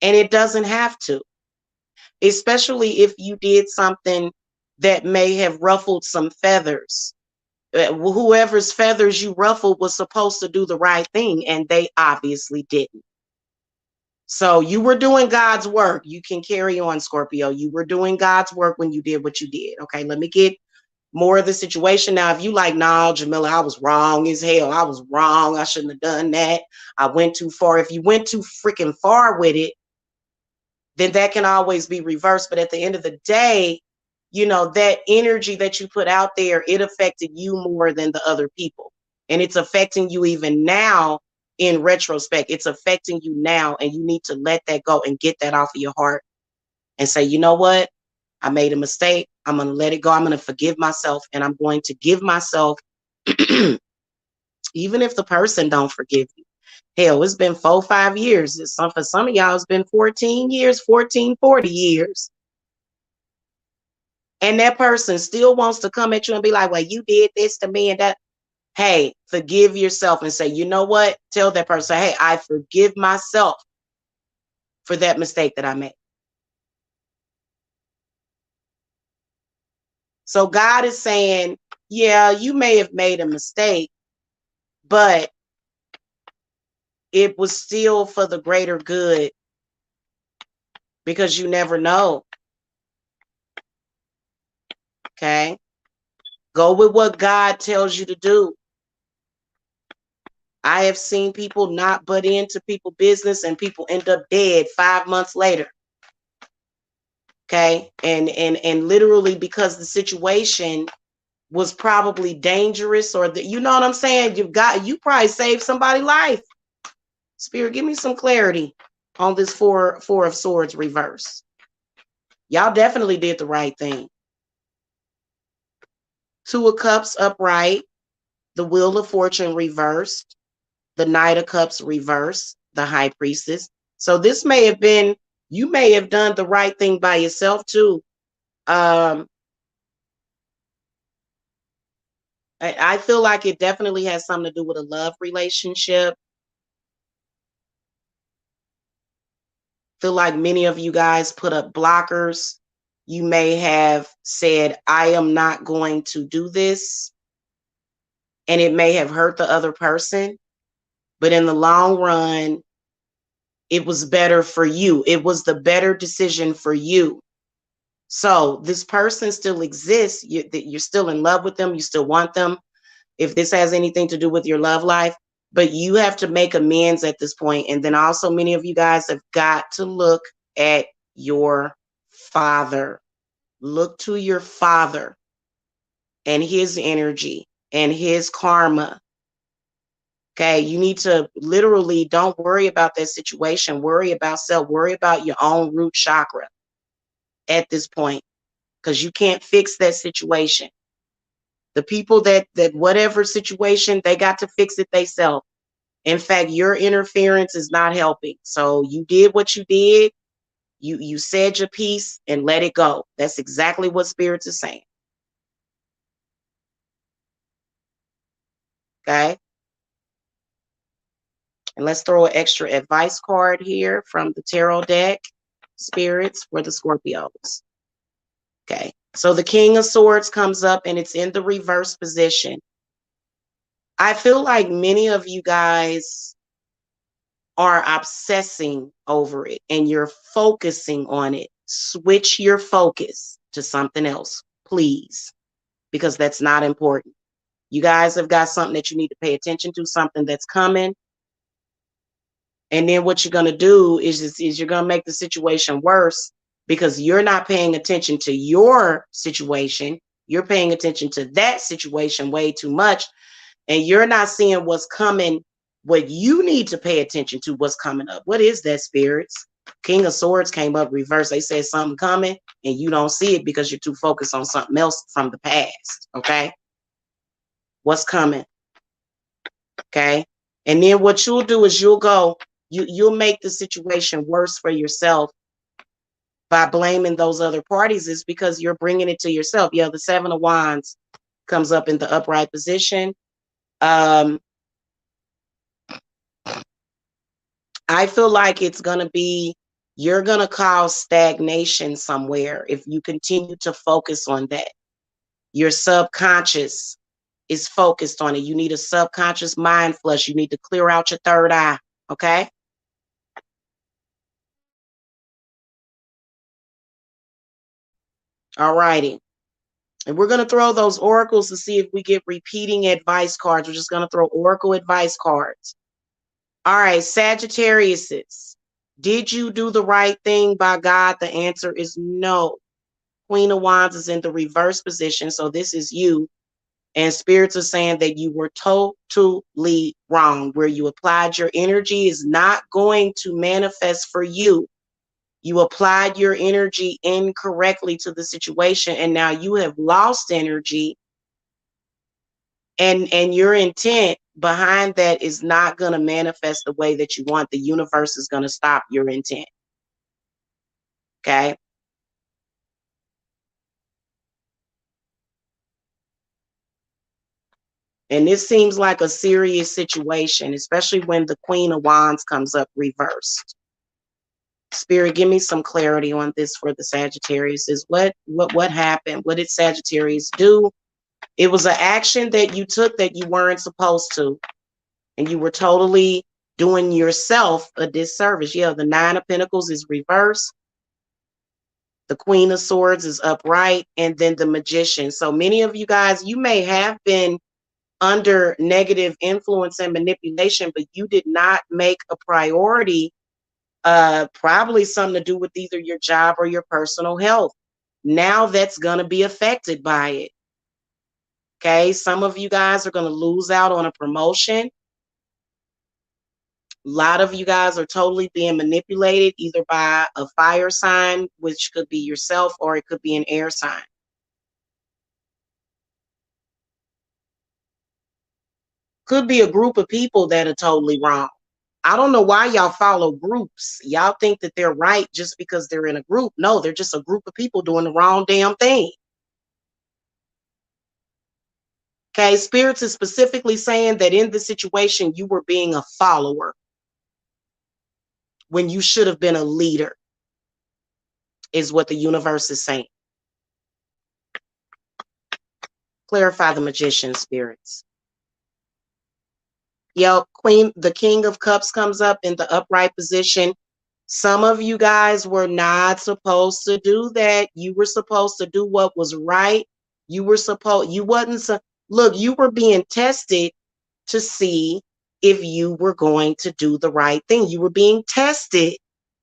And it doesn't have to, especially if you did something that may have ruffled some feathers. Whoever's feathers you ruffled was supposed to do the right thing, and they obviously didn't. So you were doing God's work. You can carry on, Scorpio. You were doing God's work when you did what you did. Okay, let me get more of the situation. Now, if you like, nah, Jamila, I was wrong as hell. I was wrong. I shouldn't have done that. I went too far. If you went too freaking far with it, then that can always be reversed. But at the end of the day, that energy that you put out there, it affected you more than the other people. And it's affecting you even now in retrospect. It's affecting you now, and you need to let that go and get that off of your heart and say, you know what? I made a mistake. I'm going to let it go. I'm going to forgive myself, and I'm going to give myself, even if the person don't forgive you. Hell, it's been 4-5 years. For some of y'all, it's been 14 years, 40 years. And that person still wants to come at you and be like, well, you did this to me and that. Hey, forgive yourself and say, you know what? Tell that person, hey, I forgive myself for that mistake that I made. So God is saying, yeah, you may have made a mistake, but it was still for the greater good, because you never know. Okay. Go with what God tells you to do. I have seen people not butt into people's business and people end up dead 5 months later. Okay. And literally because the situation was probably dangerous, or that, you know what I'm saying? You probably saved somebody's life. Spirit, give me some clarity on this four of swords reverse. Y'all definitely did the right thing. Two of cups upright, the wheel of fortune reversed, the knight of cups reversed, the high priestess. So this may have been, you may have done the right thing by yourself too. I feel like it definitely has something to do with a love relationship. Feel like many of you guys put up blockers. You may have said, I am not going to do this. And it may have hurt the other person. But in the long run, it was better for you. It was the better decision for you. So this person still exists. You're still in love with them. You still want them. If this has anything to do with your love life, but you have to make amends at this point. And then also many of you guys have got to look at your father. Look to your father and his energy and his karma. Okay, you need to literally, don't worry about that situation. Worry about self. Worry about your own root chakra at this point, because you can't fix that situation. The people that whatever situation, they got to fix it themselves. In fact, your interference is not helping. So you did what you did. You said your piece and let it go. That's exactly what spirits is saying. Okay. And let's throw an extra advice card here from the tarot deck. Spirits for the Scorpios. Okay. So the King of Swords comes up and it's in the reverse position. I feel like many of you guys are obsessing over it and you're focusing on it. Switch your focus to something else, please, because that's not important. You guys have got something that you need to pay attention to, something that's coming. And then what you're going to do is you're going to make the situation worse because you're not paying attention to your situation. You're paying attention to that situation way too much. And you're not seeing what's coming, what you need to pay attention to, what's coming up. What is that, spirits? King of Swords came up reverse. They said something coming and you don't see it because you're too focused on something else from the past. Okay. What's coming? Okay. And then what you'll do is you'll make the situation worse for yourself by blaming those other parties, is because you're bringing it to yourself. Yeah. The Seven of Wands comes up in the upright position. I feel like it's going to be, you're going to cause stagnation somewhere if you continue to focus on that. Your subconscious is focused on it. You need a subconscious mind flush. You need to clear out your third eye. Okay. All righty. And we're going to throw those oracles to see if we get repeating advice cards. We're just going to throw oracle advice cards. All right, Sagittariuses. Did you do the right thing by God? The answer is no. Queen of Wands is in the reverse position. So this is you. And spirits are saying that you were totally wrong. Where you applied your energy is not going to manifest for you. You applied your energy incorrectly to the situation. And now you have lost energy. And your intent behind that is not going to manifest the way that you want. The universe is going to stop your intent. Okay. And this seems like a serious situation, especially when the Queen of Wands comes up reversed. Spirit, give me some clarity on this for the Sagittarius. Is what happened? What did Sagittarius do? It was an action that you took that you weren't supposed to. And you were totally doing yourself a disservice. Yeah, the Nine of Pentacles is reversed. The Queen of Swords is upright. And then the Magician. So many of you guys, you may have been under negative influence and manipulation, but you did not make a priority Probably something to do with either your job or your personal health. Now that's going to be affected by it. Okay, some of you guys are going to lose out on a promotion. A lot of you guys are totally being manipulated either by a fire sign, which could be yourself, or it could be an air sign. Could be a group of people that are totally wrong. I don't know why y'all follow groups. Y'all think that they're right just because they're in a group. No, they're just a group of people doing the wrong damn thing. Okay, Spirits is specifically saying that in the situation you were being a follower when you should have been a leader, is what the universe is saying. Clarify the Magician, Spirits. Yep, Queen, the King of Cups comes up in the upright position. Some of you guys were not supposed to do that. You were supposed to do what was right. You wasn't, look, you were being tested to see if you were going to do the right thing. You were being tested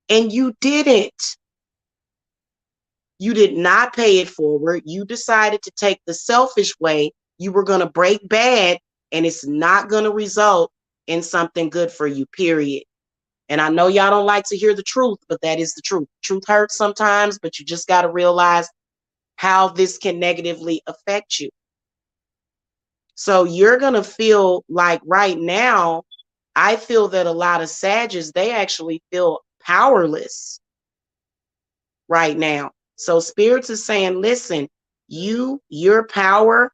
and you didn't. You did not pay it forward. You decided to take the selfish way. You were going to break bad, and it's not going to result in something good for you, period. And I know y'all don't like to hear the truth, but that is the truth. Truth hurts sometimes, but you just got to realize how this can negatively affect you. So you're going to feel like right now, I feel that a lot of Sagittarius, they actually feel powerless right now. So Spirits is saying, listen, your power,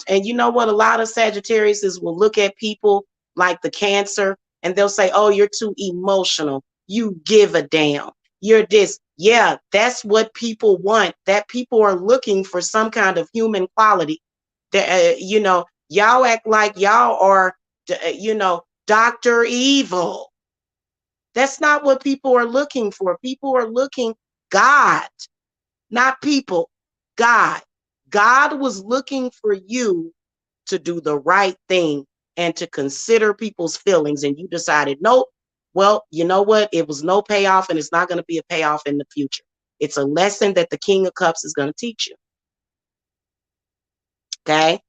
and you know what? A lot of Sagittarius will look at people like the Cancer and they'll say, oh, you're too emotional. You give a damn. You're this. Yeah, that's what people want. That people are looking for some kind of human quality. Y'all act like y'all are, Dr. Evil. That's not what people are looking for. People are looking God, not people, God. God was looking for you to do the right thing and to consider people's feelings. And you decided, nope, well, you know what? It was no payoff and it's not going to be a payoff in the future. It's a lesson that the King of Cups is going to teach you. Okay.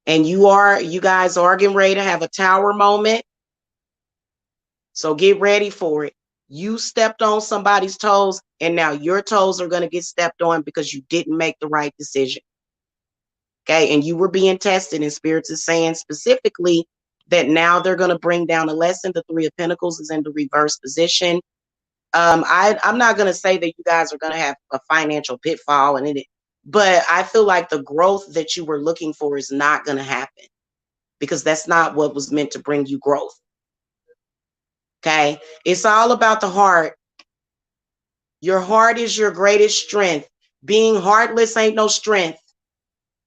And you guys are getting ready to have a tower moment. So get ready for it. You stepped on somebody's toes, and now your toes are going to get stepped on because you didn't make the right decision. Okay, and you were being tested, and Spirits is saying specifically that now they're going to bring down a lesson. The Three of Pentacles is in the reverse position. I'm not going to say that you guys are going to have a financial pitfall, but I feel like the growth that you were looking for is not going to happen because that's not what was meant to bring you growth. Okay, it's all about the heart. Your heart is your greatest strength. Being heartless ain't no strength.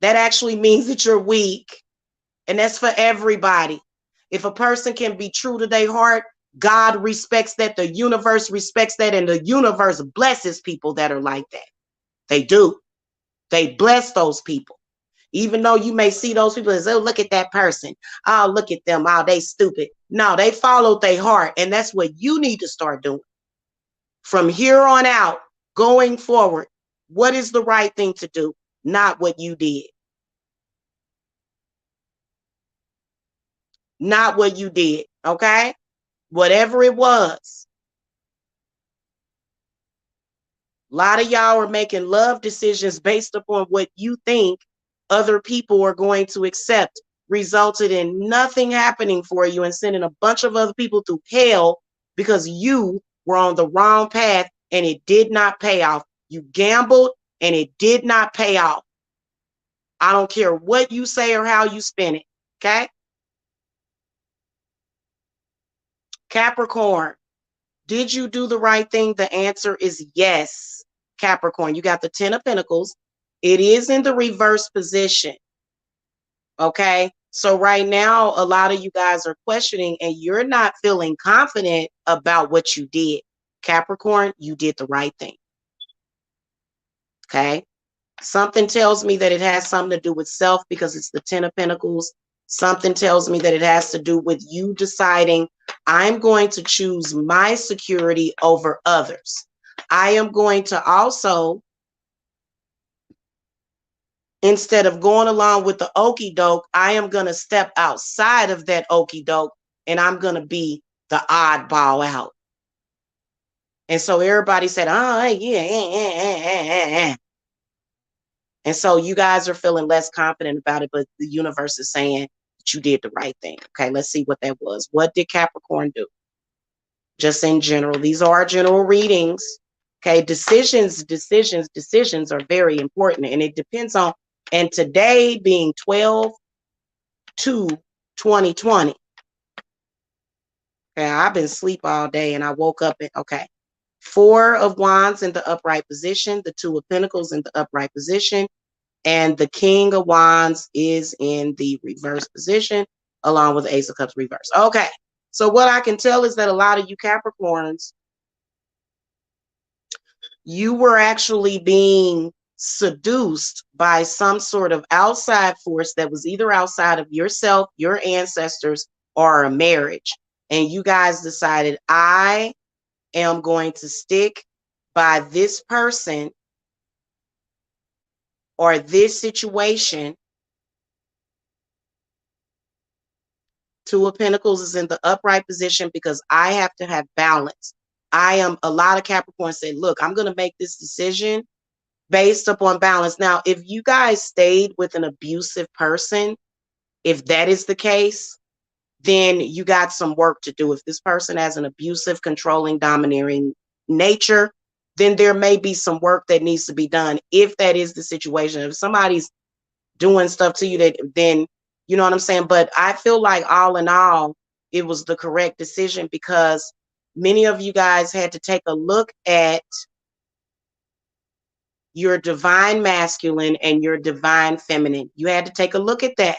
That actually means that you're weak. And that's for everybody. If a person can be true to their heart, God respects that, the universe respects that, and the universe blesses people that are like that. They do. They bless those people. Even though you may see those people as, oh, look at that person. Oh, look at them. Oh, they stupid. No, they followed their heart. And that's what you need to start doing. From here on out, going forward, what is the right thing to do? Not what you did. Not what you did, okay? Whatever it was. A lot of y'all are making love decisions based upon what you think other people are going to accept, resulted in nothing happening for you and sending a bunch of other people to hell because you were on the wrong path and it did not pay off. You gambled and it did not pay off. I don't care what you say or how you spin it, okay? Capricorn, did you do the right thing? The answer is yes. Capricorn, you got the 10 of Pentacles. It is in the reverse position. Okay. So right now, a lot of you guys are questioning and you're not feeling confident about what you did. Capricorn, you did the right thing. Okay. Something tells me that it has something to do with self because it's the 10 of Pentacles. Something tells me that it has to do with you deciding I'm going to choose my security over others. I am going to also, instead of going along with the okie doke, I am going to step outside of that okie doke and I'm going to be the oddball out. And so everybody said, oh, yeah. And so you guys are feeling less confident about it, but the universe is saying that you did the right thing. Okay, let's see what that was. What did Capricorn do? Just in general, these are our general readings. Okay, decisions are very important, and it depends on, and today being 12/2/2020. Okay, I've been asleep all day and I woke up and okay. 4 of Wands in the upright position, the 2 of Pentacles in the upright position, and the King of Wands is in the reverse position, along with the Ace of Cups reverse. Okay, so what I can tell is that a lot of you Capricorns, you were actually being seduced by some sort of outside force that was either outside of yourself, your ancestors, or a marriage. And you guys decided, I am going to stick by this person or this situation. 2 of Pentacles is in the upright position because I have to have balance. A lot of Capricorns say, look, I'm going to make this decision based upon balance. Now, if you guys stayed with an abusive person, if that is the case, then you got some work to do. If this person has an abusive, controlling, domineering nature, then there may be some work that needs to be done. If that is the situation, if somebody's doing stuff to you, that then, you know what I'm saying? But I feel like all in all, it was the correct decision because many of you guys had to take a look at your divine masculine and your divine feminine. You had to take a look at that.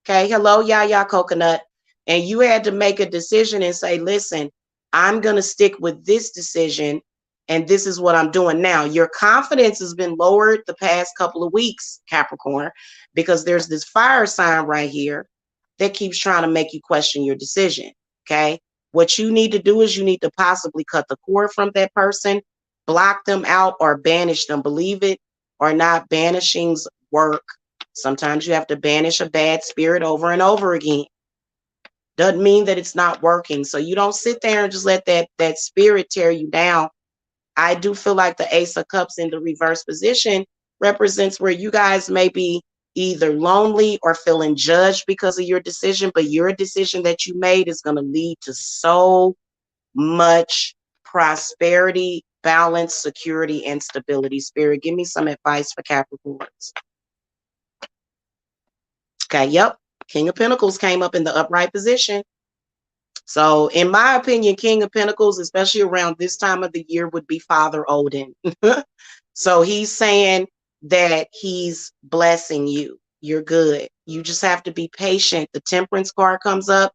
Okay. Hello, Yaya Coconut. And you had to make a decision and say, listen, I'm going to stick with this decision. And this is what I'm doing now. Your confidence has been lowered the past couple of weeks, Capricorn, because there's this fire sign right here that keeps trying to make you question your decision. Okay. What you need to do is you need to possibly cut the cord from that person, block them out, or banish them. Believe it or not, banishings work. Sometimes you have to banish a bad spirit over and over again. Doesn't mean that it's not working. So you don't sit there and just let that spirit tear you down. I do feel like the Ace of Cups in the reverse position represents where you guys may be either lonely or feeling judged because of your decision, but your decision that you made is going to lead to so much prosperity, balance, security, and stability. Spirit, give me some advice for Capricorns. Okay, yep. King of Pentacles came up in the upright position. So in my opinion, King of Pentacles, especially around this time of the year, would be Father Odin. So he's saying that he's blessing you. You're good. You just have to be patient. The Temperance card comes up,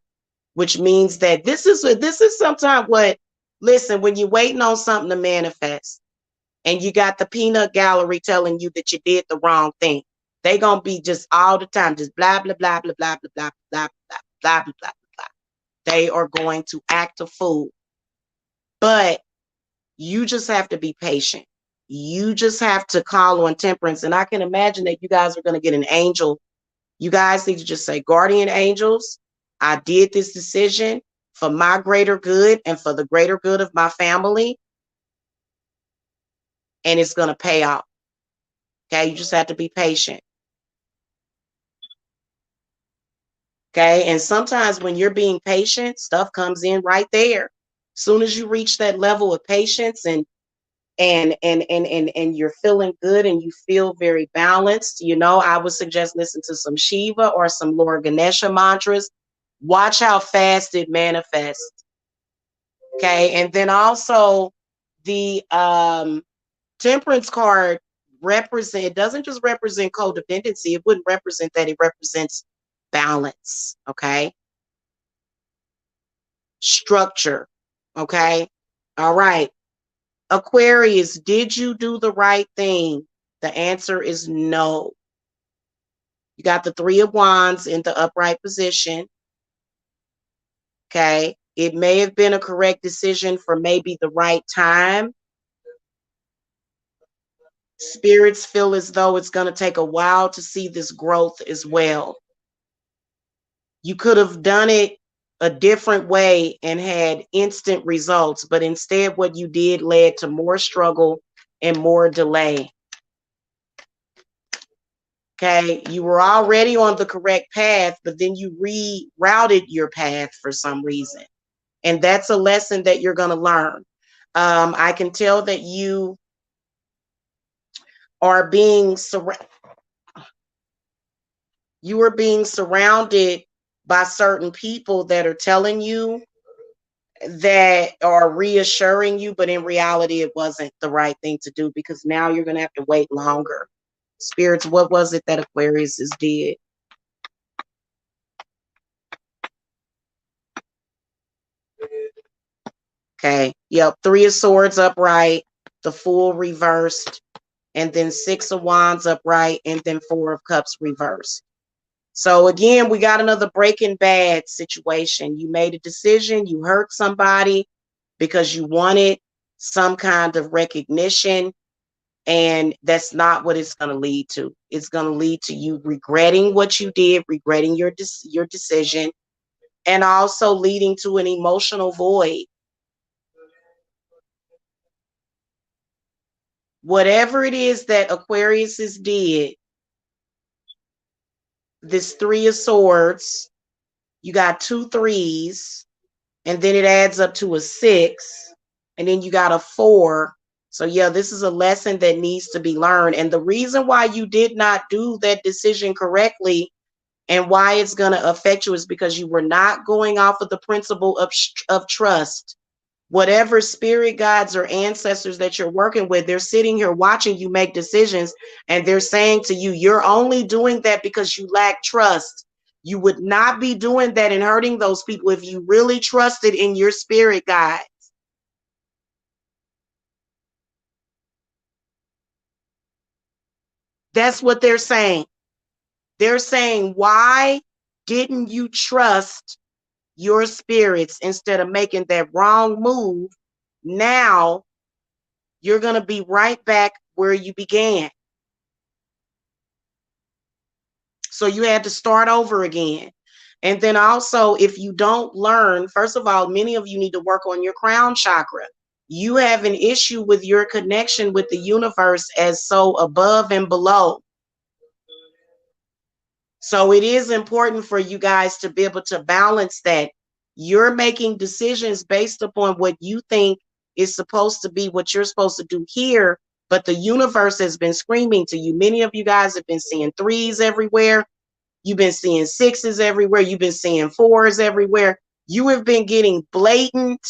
which means that this is sometimes what, listen, when you're waiting on something to manifest and you got the peanut gallery telling you that you did the wrong thing, they gonna be just all the time, just blah, blah, blah, blah, blah, blah, blah, blah, blah, blah, blah, blah. They are going to act a fool. But you just have to be patient. You just have to call on Temperance. And I can imagine that you guys are going to get an angel. You guys need to just say, guardian angels, I did this decision for my greater good and for the greater good of my family. And it's going to pay off. Okay, you just have to be patient. Okay, and sometimes when you're being patient, stuff comes in right there. As soon as you reach that level of patience and you're feeling good and you feel very balanced, you know, I would suggest listen to some Shiva or some Lord Ganesha mantras. Watch how fast it manifests. Okay, and then also the Temperance card doesn't just represent codependency. It wouldn't represent that. It represents balance. Okay, structure. Okay, all right. Aquarius, did you do the right thing? The answer is no. You got the 3 of Wands in the upright position. Okay. It may have been a correct decision for maybe the right time. Spirits feel as though it's going to take a while to see this growth as well. You could have done it a different way and had instant results, but instead what you did led to more struggle and more delay. Okay, you were already on the correct path, but then you rerouted your path for some reason. And that's a lesson that you're going to learn. I can tell that you are being surrounded by certain people that are telling you, that are reassuring you, but in reality it wasn't the right thing to do, because now you're going to have to wait longer. Spirits, what was it that Aquarius did? Okay, yep, 3 of Swords upright, the Fool reversed, and then 6 of Wands upright, and then 4 of Cups reversed. So again, we got another Breaking Bad situation. You made a decision, you hurt somebody because you wanted some kind of recognition, and that's not what it's going to lead to. It's going to lead to you regretting what you did, regretting your decision, and also leading to an emotional void. Whatever it is that Aquarius did, this 3 of Swords, you got 2 3s, and then it adds up to a 6, and then you got a 4. So yeah, this is a lesson that needs to be learned. And the reason why you did not do that decision correctly and why it's going to affect you is because you were not going off of the principle of trust. Whatever spirit guides or ancestors that you're working with, they're sitting here watching you make decisions, and they're saying to you, you're only doing that because you lack trust. You would not be doing that and hurting those people if you really trusted in your spirit guide. That's what they're saying. They're saying, why didn't you trust your spirits instead of making that wrong move? Now you're going to be right back where you began. So you had to start over again. And then also, if you don't learn, first of all, many of you need to work on your crown chakra. You have an issue with your connection with the universe as so above and below. So it is important for you guys to be able to balance that. You're making decisions based upon what you think is supposed to be what you're supposed to do here, but the universe has been screaming to you. Many of you guys have been seeing 3s everywhere. You've been seeing 6s everywhere. You've been seeing 4s everywhere. You have been getting blatant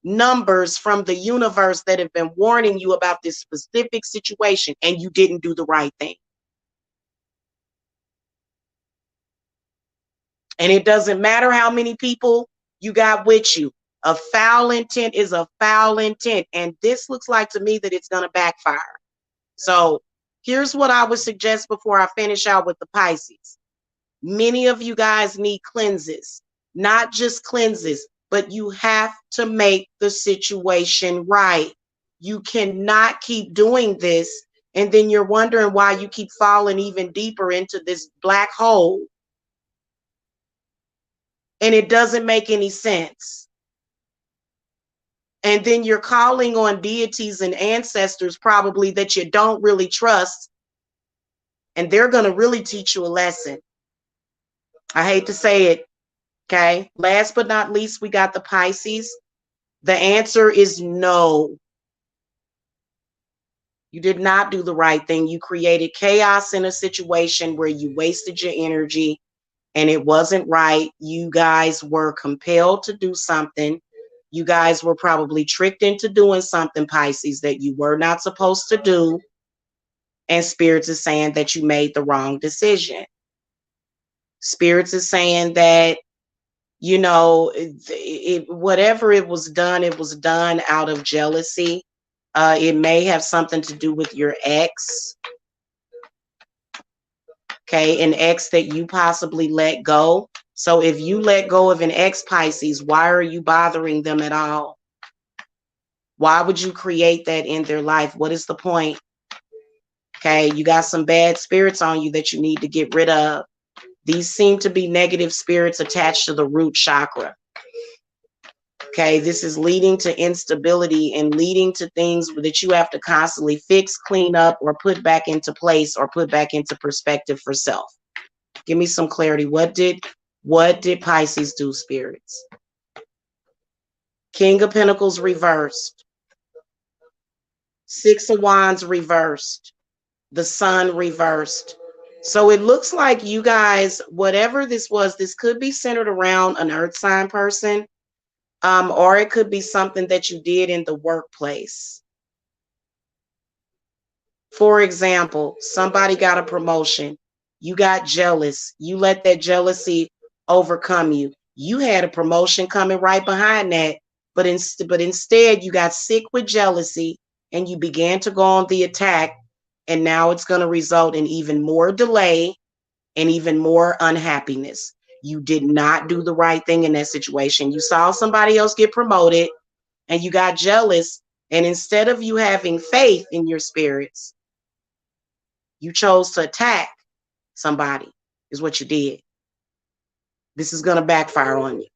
numbers from the universe that have been warning you about this specific situation, and you didn't do the right thing. And it doesn't matter how many people you got with you. A foul intent is a foul intent. And this looks like to me that it's going to backfire. So here's what I would suggest before I finish out with the Pisces. Many of you guys need cleanses, not just cleanses, but you have to make the situation right. You cannot keep doing this, and then you're wondering why you keep falling even deeper into this black hole. And it doesn't make any sense. And then you're calling on deities and ancestors probably that you don't really trust, and they're going to really teach you a lesson. I hate to say it. Okay. Last but not least, we got the Pisces. The answer is no. You did not do the right thing. You created chaos in a situation where you wasted your energy and it wasn't right. You guys were compelled to do something. You guys were probably tricked into doing something, Pisces, that you were not supposed to do. And Spirits is saying that you made the wrong decision. Spirits is saying that, you know, whatever it was done out of jealousy. It may have something to do with your ex. Okay, an ex that you possibly let go. So if you let go of an ex Pisces, why are you bothering them at all? Why would you create that in their life? What is the point? Okay, you got some bad spirits on you that you need to get rid of. These seem to be negative spirits attached to the root chakra. Okay, this is leading to instability and leading to things that you have to constantly fix, clean up, or put back into place or put back into perspective for self. Give me some clarity. What did Pisces do, spirits? King of Pentacles reversed. Six of Wands reversed. The Sun reversed. So it looks like you guys, whatever this was, this could be centered around an earth sign person, or it could be something that you did in the workplace. For example, somebody got a promotion. You got jealous. You let that jealousy overcome you. You had a promotion coming right behind that, but instead you got sick with jealousy and you began to go on the attack, and now it's going to result in even more delay and even more unhappiness. You did not do the right thing in that situation. You saw somebody else get promoted and you got jealous, and instead of you having faith in your spirits, you chose to attack somebody, is what you did. This is going to backfire on you.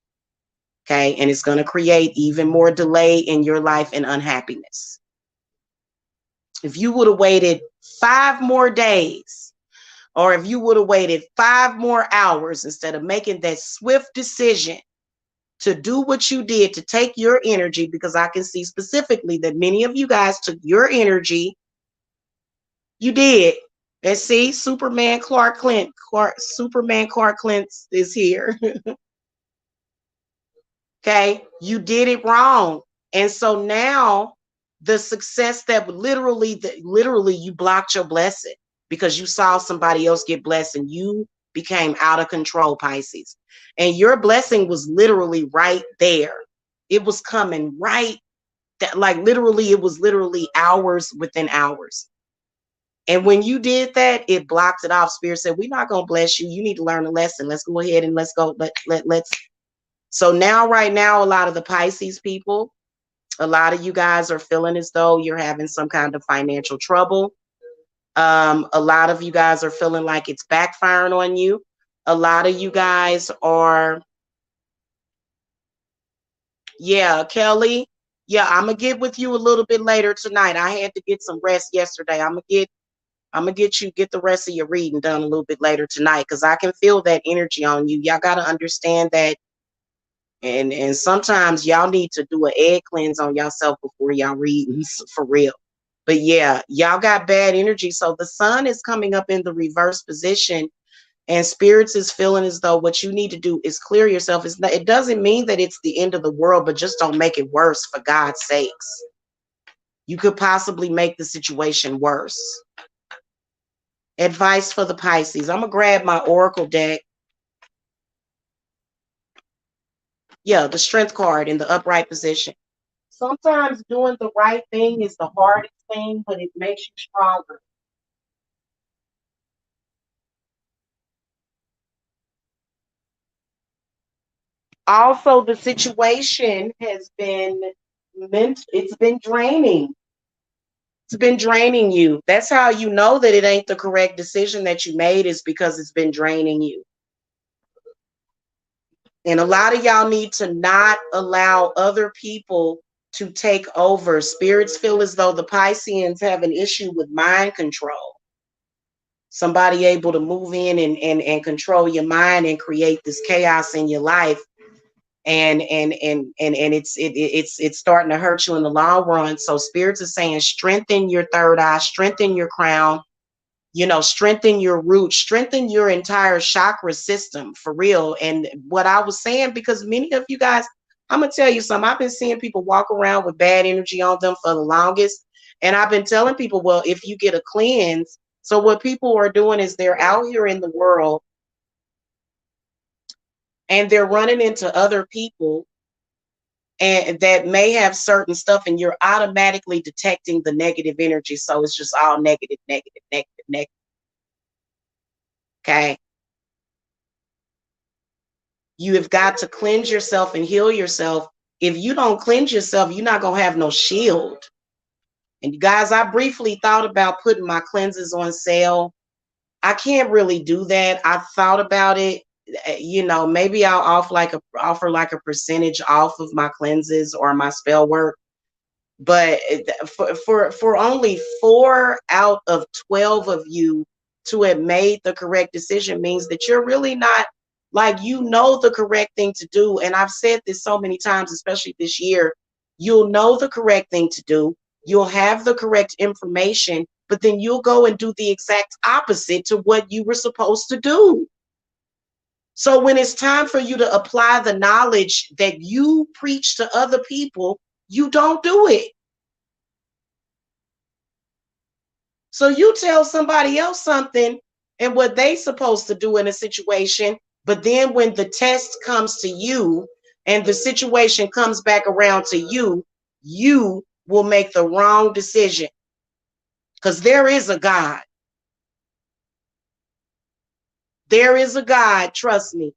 Okay. And it's going to create even more delay in your life and unhappiness. If you would have waited 5 more days, or if you would have waited 5 more hours instead of making that swift decision to do what you did, to take your energy, because I can see specifically that many of you guys took your energy. You did. And see, Superman Clark Kent is here. Okay, you did it wrong. And so now the success that literally you blocked your blessing because you saw somebody else get blessed and you became out of control, Pisces. And your blessing was literally right there. It was coming right that, like, literally, it was literally hours within hours. And when you did that, it blocked it off. Spirit said, we're not going to bless you. You need to learn a lesson. Let's go ahead and let's go. Let's. So now, right now, a lot of the Pisces people, a lot of you guys are feeling as though you're having some kind of financial trouble. A lot of you guys are feeling like it's backfiring on you. A lot of you guys are, yeah, Kelly. Yeah, I'm gonna get with you a little bit later tonight. I had to get some rest yesterday. I'm gonna get the rest of your reading done a little bit later tonight, because I can feel that energy on you. Y'all gotta understand that, and sometimes y'all need to do an egg cleanse on yourself before y'all readings, for real. But yeah, y'all got bad energy. So the Sun is coming up in the reverse position, and spirits is feeling as though what you need to do is clear yourself. It doesn't mean that it's the end of the world, but just don't make it worse, for God's sakes. You could possibly make the situation worse. Advice for the Pisces. I'm gonna grab my Oracle deck. Yeah, the Strength card in the upright position. Sometimes doing the right thing is the hardest thing, but it makes you stronger. Also, the situation has been it's been draining. It's been draining you. That's how you know that it ain't the correct decision that you made, is because it's been draining you. And a lot of y'all need to not allow other people to take over. Spirits feel as though the Pisceans have an issue with mind control. Somebody able to move in and control your mind and create this chaos in your life. And it's starting to hurt you in the long run. So spirits are saying, strengthen your third eye, strengthen your crown, strengthen your roots, strengthen your entire chakra system, for real. And what I was saying, because many of you guys, I'm gonna tell you something, I've been seeing people walk around with bad energy on them for the longest. And I've been telling people, well, if you get a cleanse, so what people are doing is they're out here in the world and they're running into other people and that may have certain stuff, and you're automatically detecting the negative energy. So it's just all negative, negative, negative, negative. Okay. You have got to cleanse yourself and heal yourself. If you don't cleanse yourself, you're not going to have no shield. And you guys, I briefly thought about putting my cleanses on sale. I can't really do that. I thought about it. Maybe I'll offer like a percentage off of my cleanses or my spell work. But for only 4 out of 12 of you to have made the correct decision means that you're really not, like, the correct thing to do. And I've said this so many times, especially this year. You'll know the correct thing to do. You'll have the correct information, but then you'll go and do the exact opposite to what you were supposed to do. So when it's time for you to apply the knowledge that you preach to other people, you don't do it. So you tell somebody else something and what they supposed to do in a situation, but then when the test comes to you and the situation comes back around to you, you will make the wrong decision. Because there is a God. There is a God, trust me.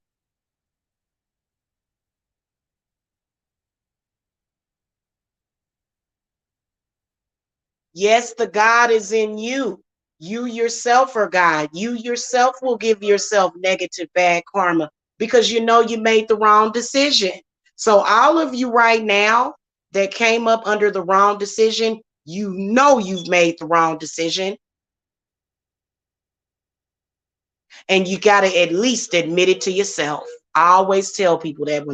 Yes, the God is in you. You yourself are God. You yourself will give yourself negative, bad karma because you know you made the wrong decision. So all of you right now that came up under the wrong decision, you know you've made the wrong decision. And you got to at least admit it to yourself. I always tell people that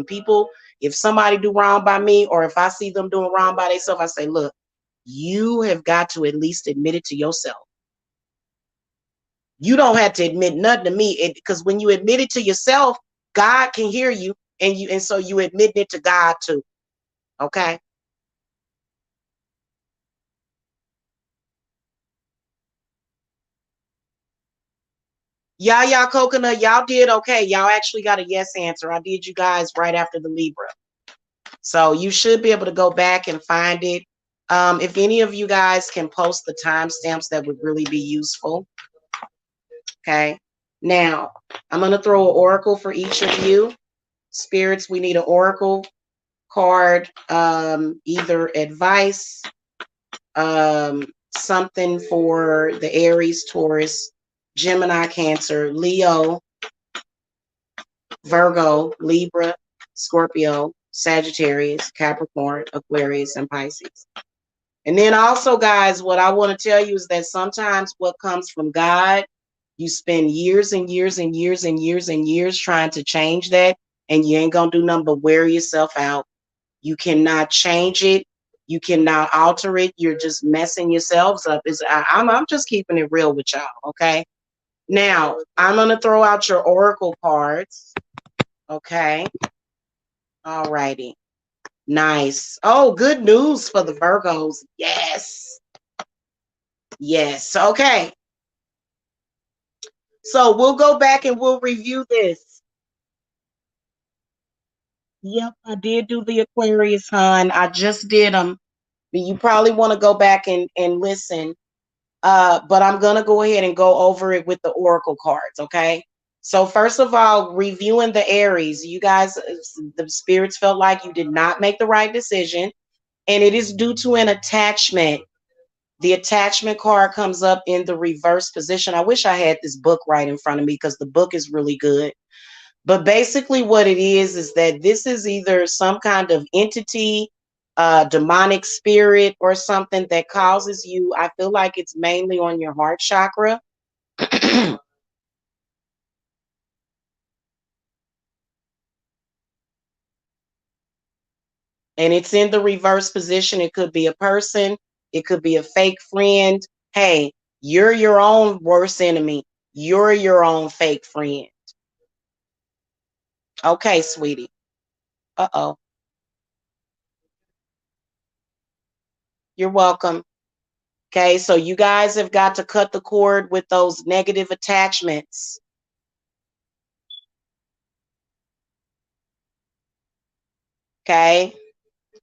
if somebody do wrong by me, or if I see them doing wrong by themselves, I say, look, you have got to at least admit it to yourself. You don't have to admit nothing to me, because when you admit it to yourself, God can hear you, and so you admit it to God too. Okay. Y'all coconut, y'all did okay. Y'all actually got a yes answer. I did you guys right after the Libra. So you should be able to go back and find it. If any of you guys can post the timestamps, that would really be useful. Okay. Now, I'm going to throw an oracle for each of you. Spirits, we need an oracle card, either advice, something for the Aries, Taurus, Gemini, Cancer, Leo, Virgo, Libra, Scorpio, Sagittarius, Capricorn, Aquarius, and Pisces. And then also, guys, what I want to tell you is that sometimes what comes from God, you spend years and years and years and years and years trying to change that, and you ain't going to do nothing but wear yourself out. You cannot change it. You cannot alter it. You're just messing yourselves up. I'm just keeping it real with y'all, okay? Now, I'm going to throw out your oracle cards, okay? All righty. Nice. Oh, good news for the Virgos. Yes. Yes. Okay. So we'll go back and we'll review this. Yep, I did do the Aquarius, hon. I just did them. You probably want to go back and listen. But I'm going to go ahead and go over it with the oracle cards, okay? So first of all, reviewing the Aries, you guys, the spirits felt like you did not make the right decision, and it is due to an attachment. The attachment card comes up in the reverse position. I wish I had this book right in front of me because the book is really good. But basically what it is that this is either some kind of entity, demonic spirit, or something that causes you, I feel like it's mainly on your heart chakra. And it's in the reverse position. It could be a person. It could be a fake friend. Hey, you're your own worst enemy. You're your own fake friend. Okay, sweetie. Uh-oh. You're welcome. Okay, so you guys have got to cut the cord with those negative attachments. Okay,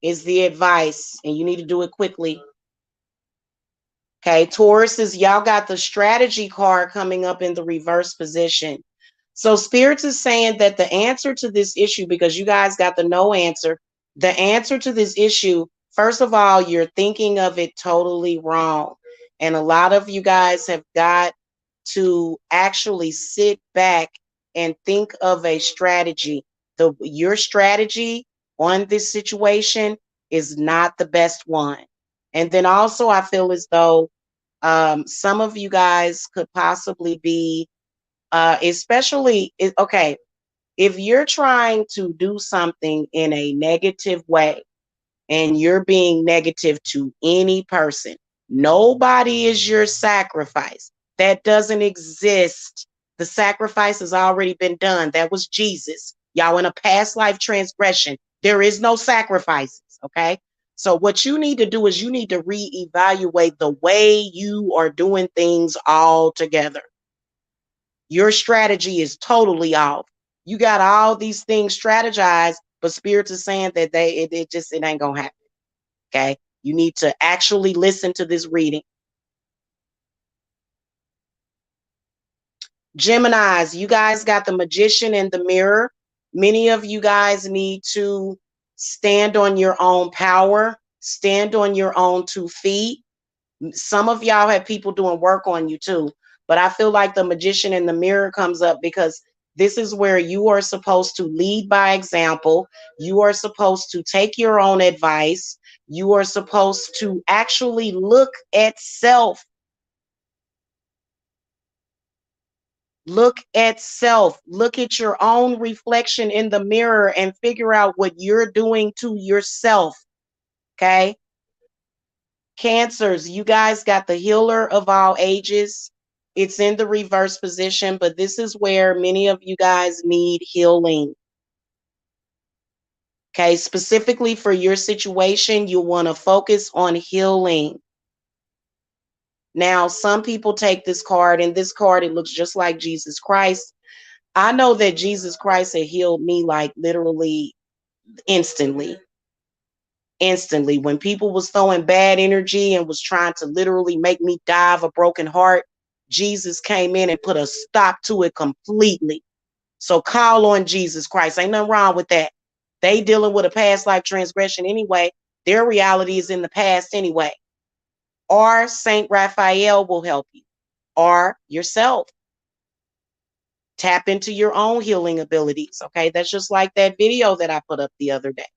is the advice, and you need to do it quickly. Okay, Taurus, y'all got the strategy card coming up in the reverse position. So spirits is saying that the answer to this issue, because you guys got the no answer, the answer to this issue, first of all, you're thinking of it totally wrong. And a lot of you guys have got to actually sit back and think of a strategy. Your strategy on this situation is not the best one. And then also, I feel as though some of you guys could possibly be, especially, okay, if you're trying to do something in a negative way, and you're being negative to any person. Nobody is your sacrifice. That doesn't exist. The sacrifice has already been done. That was Jesus. Y'all in a past life transgression. There is no sacrifices, okay? So what you need to do is you need to reevaluate the way you are doing things altogether. Your strategy is totally off. You got all these things strategized, but spirits are saying that it ain't gonna happen. Okay. You need to actually listen to this reading. Geminis, you guys got the Magician and the Mirror. Many of you guys need to stand on your own power, stand on your own 2 feet. Some of y'all have people doing work on you too, but I feel like the Magician and the Mirror comes up because this is where you are supposed to lead by example. You are supposed to take your own advice. You are supposed to actually look at self. Look at self. Look at your own reflection in the mirror and figure out what you're doing to yourself. Okay. Cancers, you guys got the Healer of all ages. It's in the reverse position, but this is where many of you guys need healing. Okay, specifically for your situation, you want to focus on healing. Now, some people take this card, and this card, it looks just like Jesus Christ. I know that Jesus Christ had healed me like literally instantly. Instantly. When people was throwing bad energy and was trying to literally make me die of a broken heart, Jesus came in and put a stop to it completely. So call on Jesus Christ. Ain't nothing wrong with that. They dealing with a past life transgression anyway. Their reality is in the past anyway. Or Saint Raphael will help you. Or yourself. Tap into your own healing abilities. Okay. That's just like that video that I put up the other day.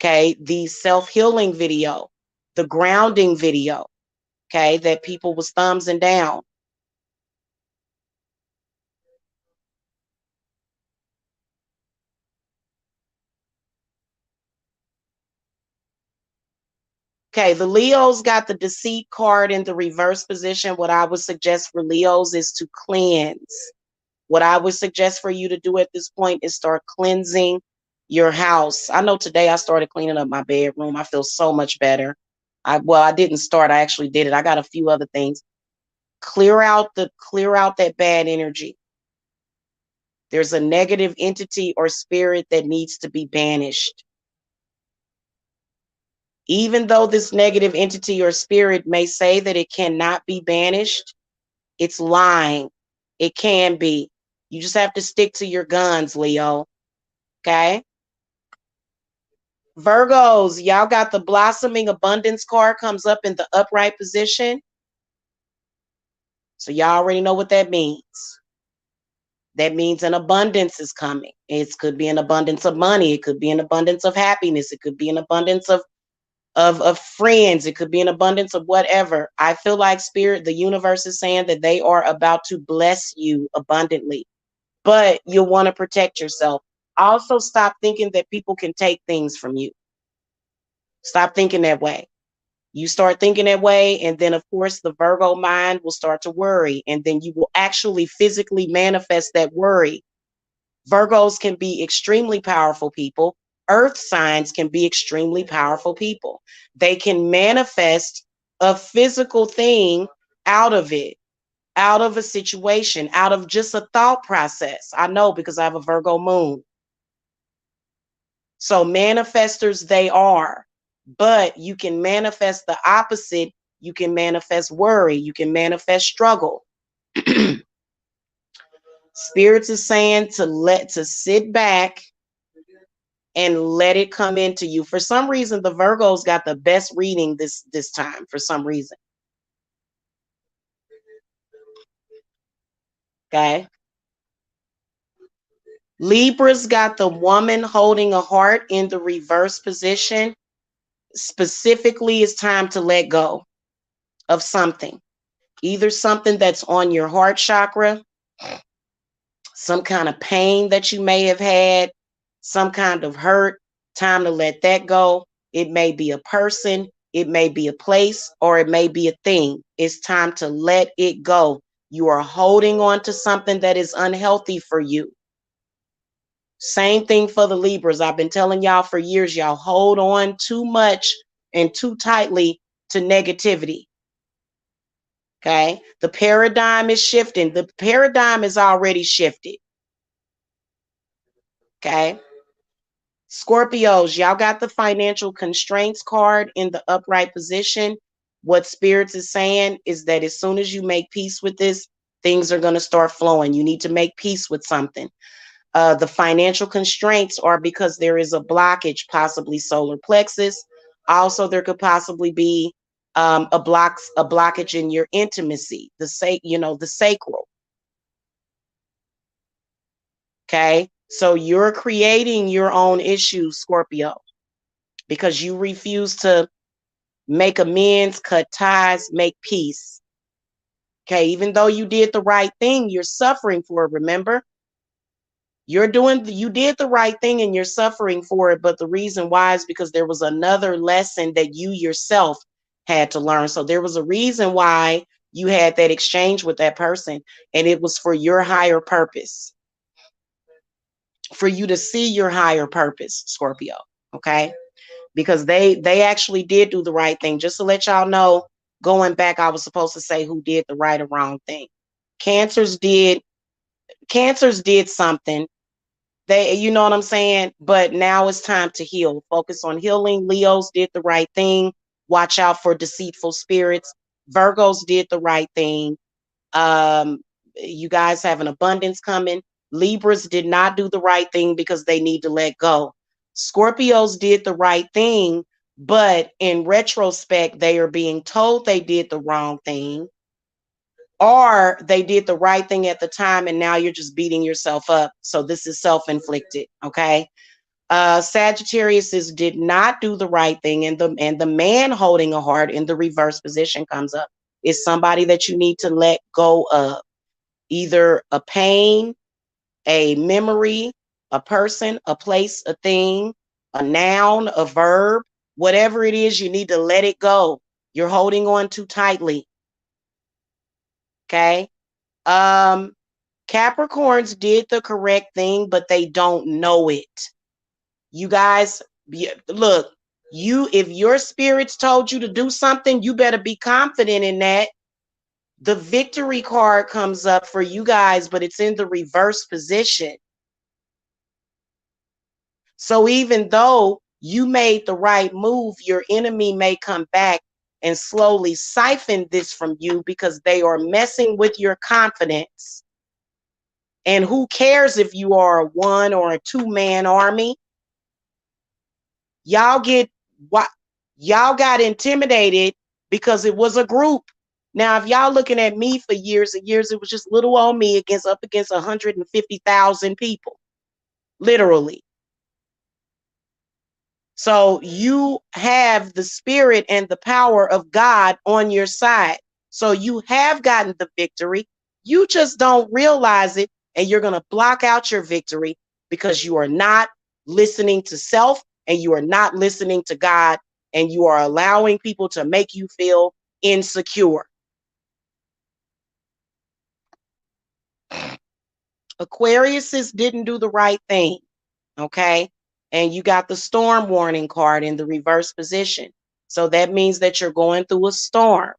Okay. The self-healing video, the grounding video. Okay. That people was thumbs and down. Okay, the Leos got the Deceit card in the reverse position. What I would suggest for Leos is to cleanse. What I would suggest for you to do at this point is start cleansing your house. I know today I started cleaning up my bedroom. I feel so much better. I didn't start. I actually did it. I got a few other things. Clear out that bad energy. There's a negative entity or spirit that needs to be banished. Even though this negative entity or spirit may say that it cannot be banished, it's lying. It can be. You just have to stick to your guns, Leo. Okay? Virgos, y'all got the Blossoming Abundance card, comes up in the upright position. So y'all already know what that means. That means an abundance is coming. It could be an abundance of money. It could be an abundance of happiness. It could be an abundance of friends. It could be an abundance of whatever. I feel like spirit, the universe is saying that they are about to bless you abundantly, but you'll want to protect yourself. Also, stop thinking that people can take things from you. Stop thinking that way. You start thinking that way, and then, of course, the Virgo mind will start to worry, and then you will actually physically manifest that worry. Virgos can be extremely powerful people. Earth signs can be extremely powerful people. They can manifest a physical thing out of it, out of a situation, out of just a thought process. I know because I have a Virgo moon. So manifestors they are, but you can manifest the opposite. You can manifest worry. You can manifest struggle. Spirits is saying to sit back and let it come into you. For some reason, the Virgos got the best reading this time, for some reason. Okay. Libras got the woman holding a heart in the reverse position. Specifically, it's time to let go of something. Either something that's on your heart chakra, some kind of pain that you may have had, some kind of hurt, time to let that go. It may be a person, it may be a place, or it may be a thing. It's time to let it go. You are holding on to something that is unhealthy for you. Same thing for the Libras. I've been telling y'all for years, y'all hold on too much and too tightly to negativity. Okay. The paradigm is shifting. The paradigm is already shifted. Okay. Scorpios, y'all got the financial constraints card in the upright position. What Spirits is saying is that as soon as you make peace with this, things are going to start flowing. You need to make peace with something. The financial constraints are because there is a blockage, possibly solar plexus. Also, there could possibly be a blockage in your intimacy, the sacral. Okay, so you're creating your own issues, Scorpio, because you refuse to make amends, cut ties, make peace. Okay, even though you did the right thing, you're suffering for it. Remember, you did the right thing and you're suffering for it. But the reason why is because there was another lesson that you yourself had to learn. So there was a reason why you had that exchange with that person, and it was for your higher purpose, for you to see your higher purpose, Scorpio. Okay, because they actually did do the right thing. Just to let y'all know, going back, I was supposed to say who did the right or wrong thing. Cancers did something. You know what I'm saying? But now it's time to heal. Focus on healing. Leos did the right thing. Watch out for deceitful spirits. Virgos did the right thing. You guys have an abundance coming. Libras did not do the right thing because they need to let go. Scorpios did the right thing, but in retrospect, they are being told they did the wrong thing, or they did the right thing at the time and now you're just beating yourself up. So this is self-inflicted. Okay. Sagittarius did not do the right thing, and the man holding a heart in the reverse position comes up. Is somebody that you need to let go of, either a pain, a memory, a person, a place, a thing, a noun, a verb, whatever it is, you need to let it go. You're holding on too tightly. Okay. Capricorns did the correct thing, but they don't know it. You guys, look, if your spirits told you to do something, you better be confident in that. The victory card comes up for you guys, but it's in the reverse position. So even though you made the right move, your enemy may come back and slowly siphon this from you because they are messing with your confidence. And who cares if you are a 1 or a 2-man army? Y'all got intimidated because it was a group. Now, if y'all looking at me for years and years, it was just little old me up against 150,000 people, literally. So you have the spirit and the power of God on your side. So you have gotten the victory. You just don't realize it, and you're going to block out your victory because you are not listening to self and you are not listening to God, and you are allowing people to make you feel insecure. Aquariuses didn't do the right thing. Okay. And you got the storm warning card in the reverse position. So that means that you're going through a storm.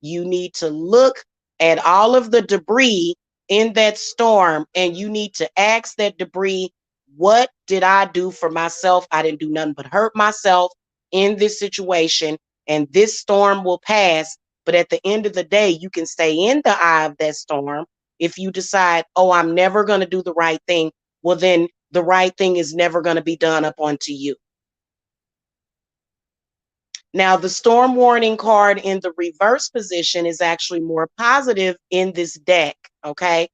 You need to look at all of the debris in that storm, and you need to ask that debris, what did I do for myself? I didn't do nothing but hurt myself in this situation, and this storm will pass. But at the end of the day, you can stay in the eye of that storm, If you decide, oh, I'm never going to do the right thing, well, then the right thing is never going to be done up onto you. Now, the storm warning card in the reverse position is actually more positive in this deck, okay?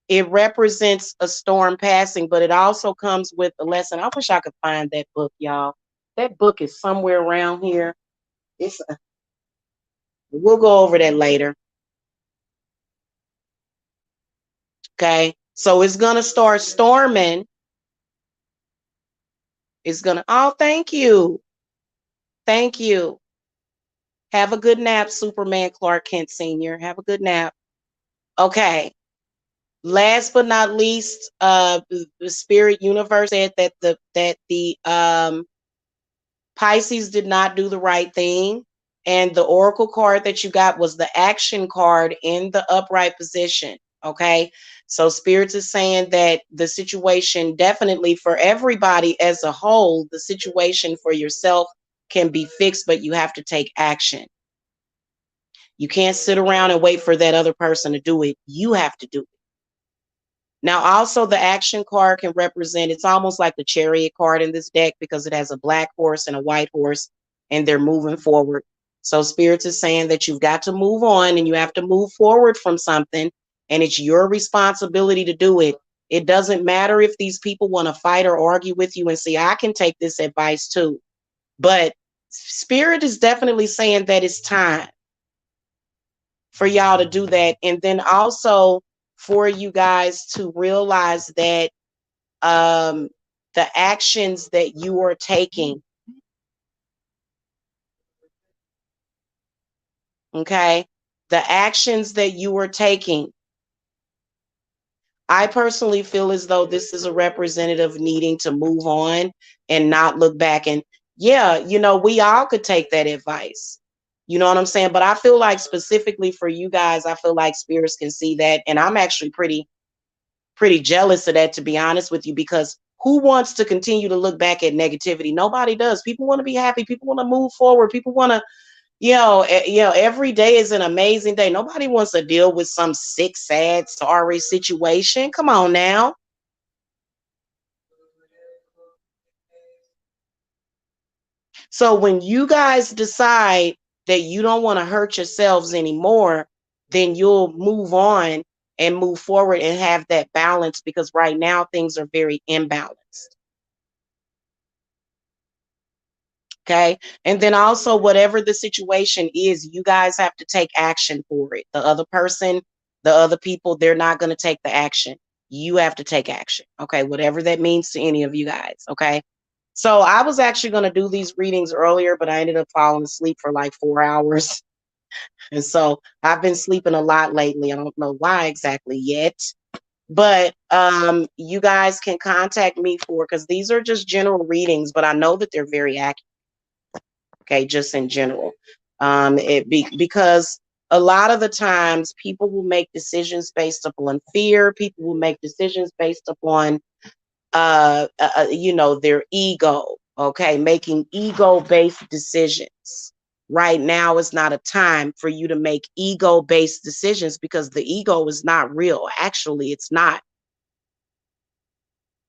It represents a storm passing, but it also comes with a lesson. I wish I could find that book, y'all. That book is somewhere around here. We'll go over that later. Okay, so it's gonna start storming. It's gonna, oh, thank you. Thank you. Have a good nap, Superman Clark Kent Sr. Have a good nap. Okay. Last but not least, the spirit universe said that the Pisces did not do the right thing. And the oracle card that you got was the action card in the upright position. Okay. So spirits is saying that the situation, definitely for everybody as a whole, the situation for yourself can be fixed, but you have to take action. You can't sit around and wait for that other person to do it. You have to do it. Now, also the action card can represent, it's almost like the chariot card in this deck because it has a black horse and a white horse and they're moving forward. So spirits is saying that you've got to move on and you have to move forward from something, and it's your responsibility to do it. It doesn't matter if these people want to fight or argue with you, and see, I can take this advice too. But spirit is definitely saying that it's time for y'all to do that. And then also for you guys to realize that the actions that you are taking, okay, the actions that you are taking, I personally feel as though this is a representative needing to move on and not look back. And yeah, you know, we all could take that advice. You know what I'm saying? But I feel like specifically for you guys, I feel like spirits can see that. And I'm actually pretty jealous of that, to be honest with you, because who wants to continue to look back at negativity? Nobody does. People want to be happy. People want to move forward. People want to, every day is an amazing day. Nobody wants to deal with some sick, sad, sorry situation. Come on now. So when you guys decide that you don't want to hurt yourselves anymore, then you'll move on and move forward and have that balance, because right now things are very imbalanced. Okay. And then also, whatever the situation is, you guys have to take action for it. The other person, the other people, they're not going to take the action. You have to take action. Okay. Whatever that means to any of you guys. Okay. So I was actually going to do these readings earlier, but I ended up falling asleep for like 4 hours. And so I've been sleeping a lot lately. I don't know why exactly yet. But you guys can contact me for, because these are just general readings, but I know that they're very accurate. Okay, just in general. Because a lot of the times people will make decisions based upon fear. People will make decisions based upon their ego. Okay, making ego-based decisions. Right now is not a time for you to make ego-based decisions, because the ego is not real. Actually, it's not.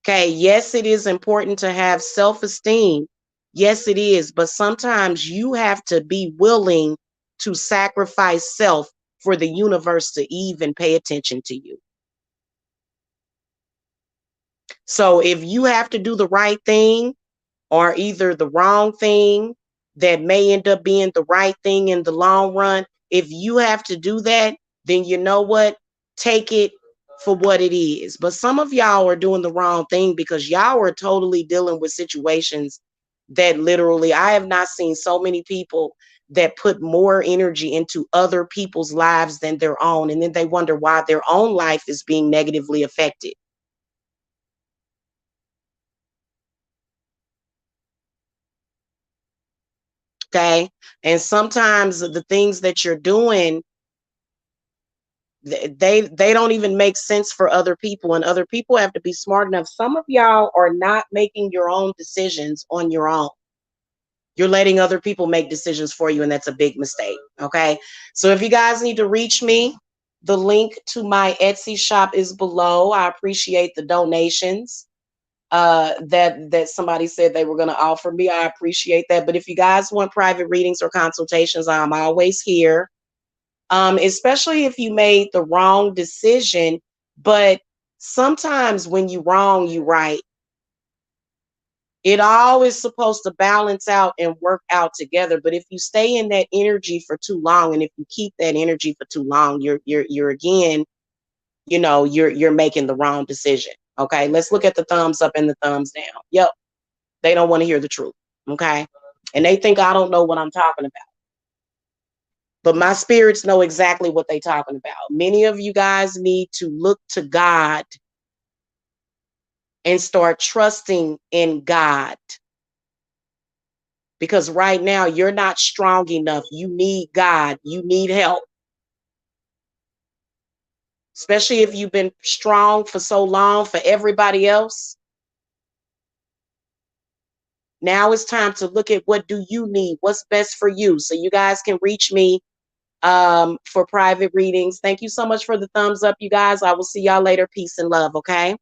Okay, yes, it is important to have self-esteem. Yes, it is. But sometimes you have to be willing to sacrifice self for the universe to even pay attention to you. So if you have to do the right thing or either the wrong thing that may end up being the right thing in the long run, if you have to do that, then you know what? Take it for what it is. But some of y'all are doing the wrong thing because y'all are totally dealing with situations that literally, I have not seen so many people that put more energy into other people's lives than their own. And then they wonder why their own life is being negatively affected. Okay. And sometimes the things that you're doing, they don't even make sense for other people, and other people have to be smart enough. Some of y'all are not making your own decisions on your own. You're letting other people make decisions for you, and that's a big mistake. Okay. So if you guys need to reach me, The link to my Etsy shop is below. I appreciate the donations that somebody said they were going to offer me. I appreciate that. But if you guys want private readings or consultations, I'm always here. Especially if you made the wrong decision. But sometimes when you wrong, you right. It all is supposed to balance out and work out together. But if you stay in that energy for too long, and if you keep that energy for too long, you're again, you're making the wrong decision. Okay, let's look at the thumbs up and the thumbs down. Yep, they don't want to hear the truth. Okay, and they think I don't know what I'm talking about. But my spirits know exactly what they're talking about. Many of you guys need to look to God and start trusting in God. Because right now you're not strong enough. You need God. You need help. Especially if you've been strong for so long for everybody else. Now it's time to look at what do you need? What's best for you? So you guys can reach me for private readings. Thank you so much for the thumbs up, you guys. I will see y'all later. Peace and love, okay?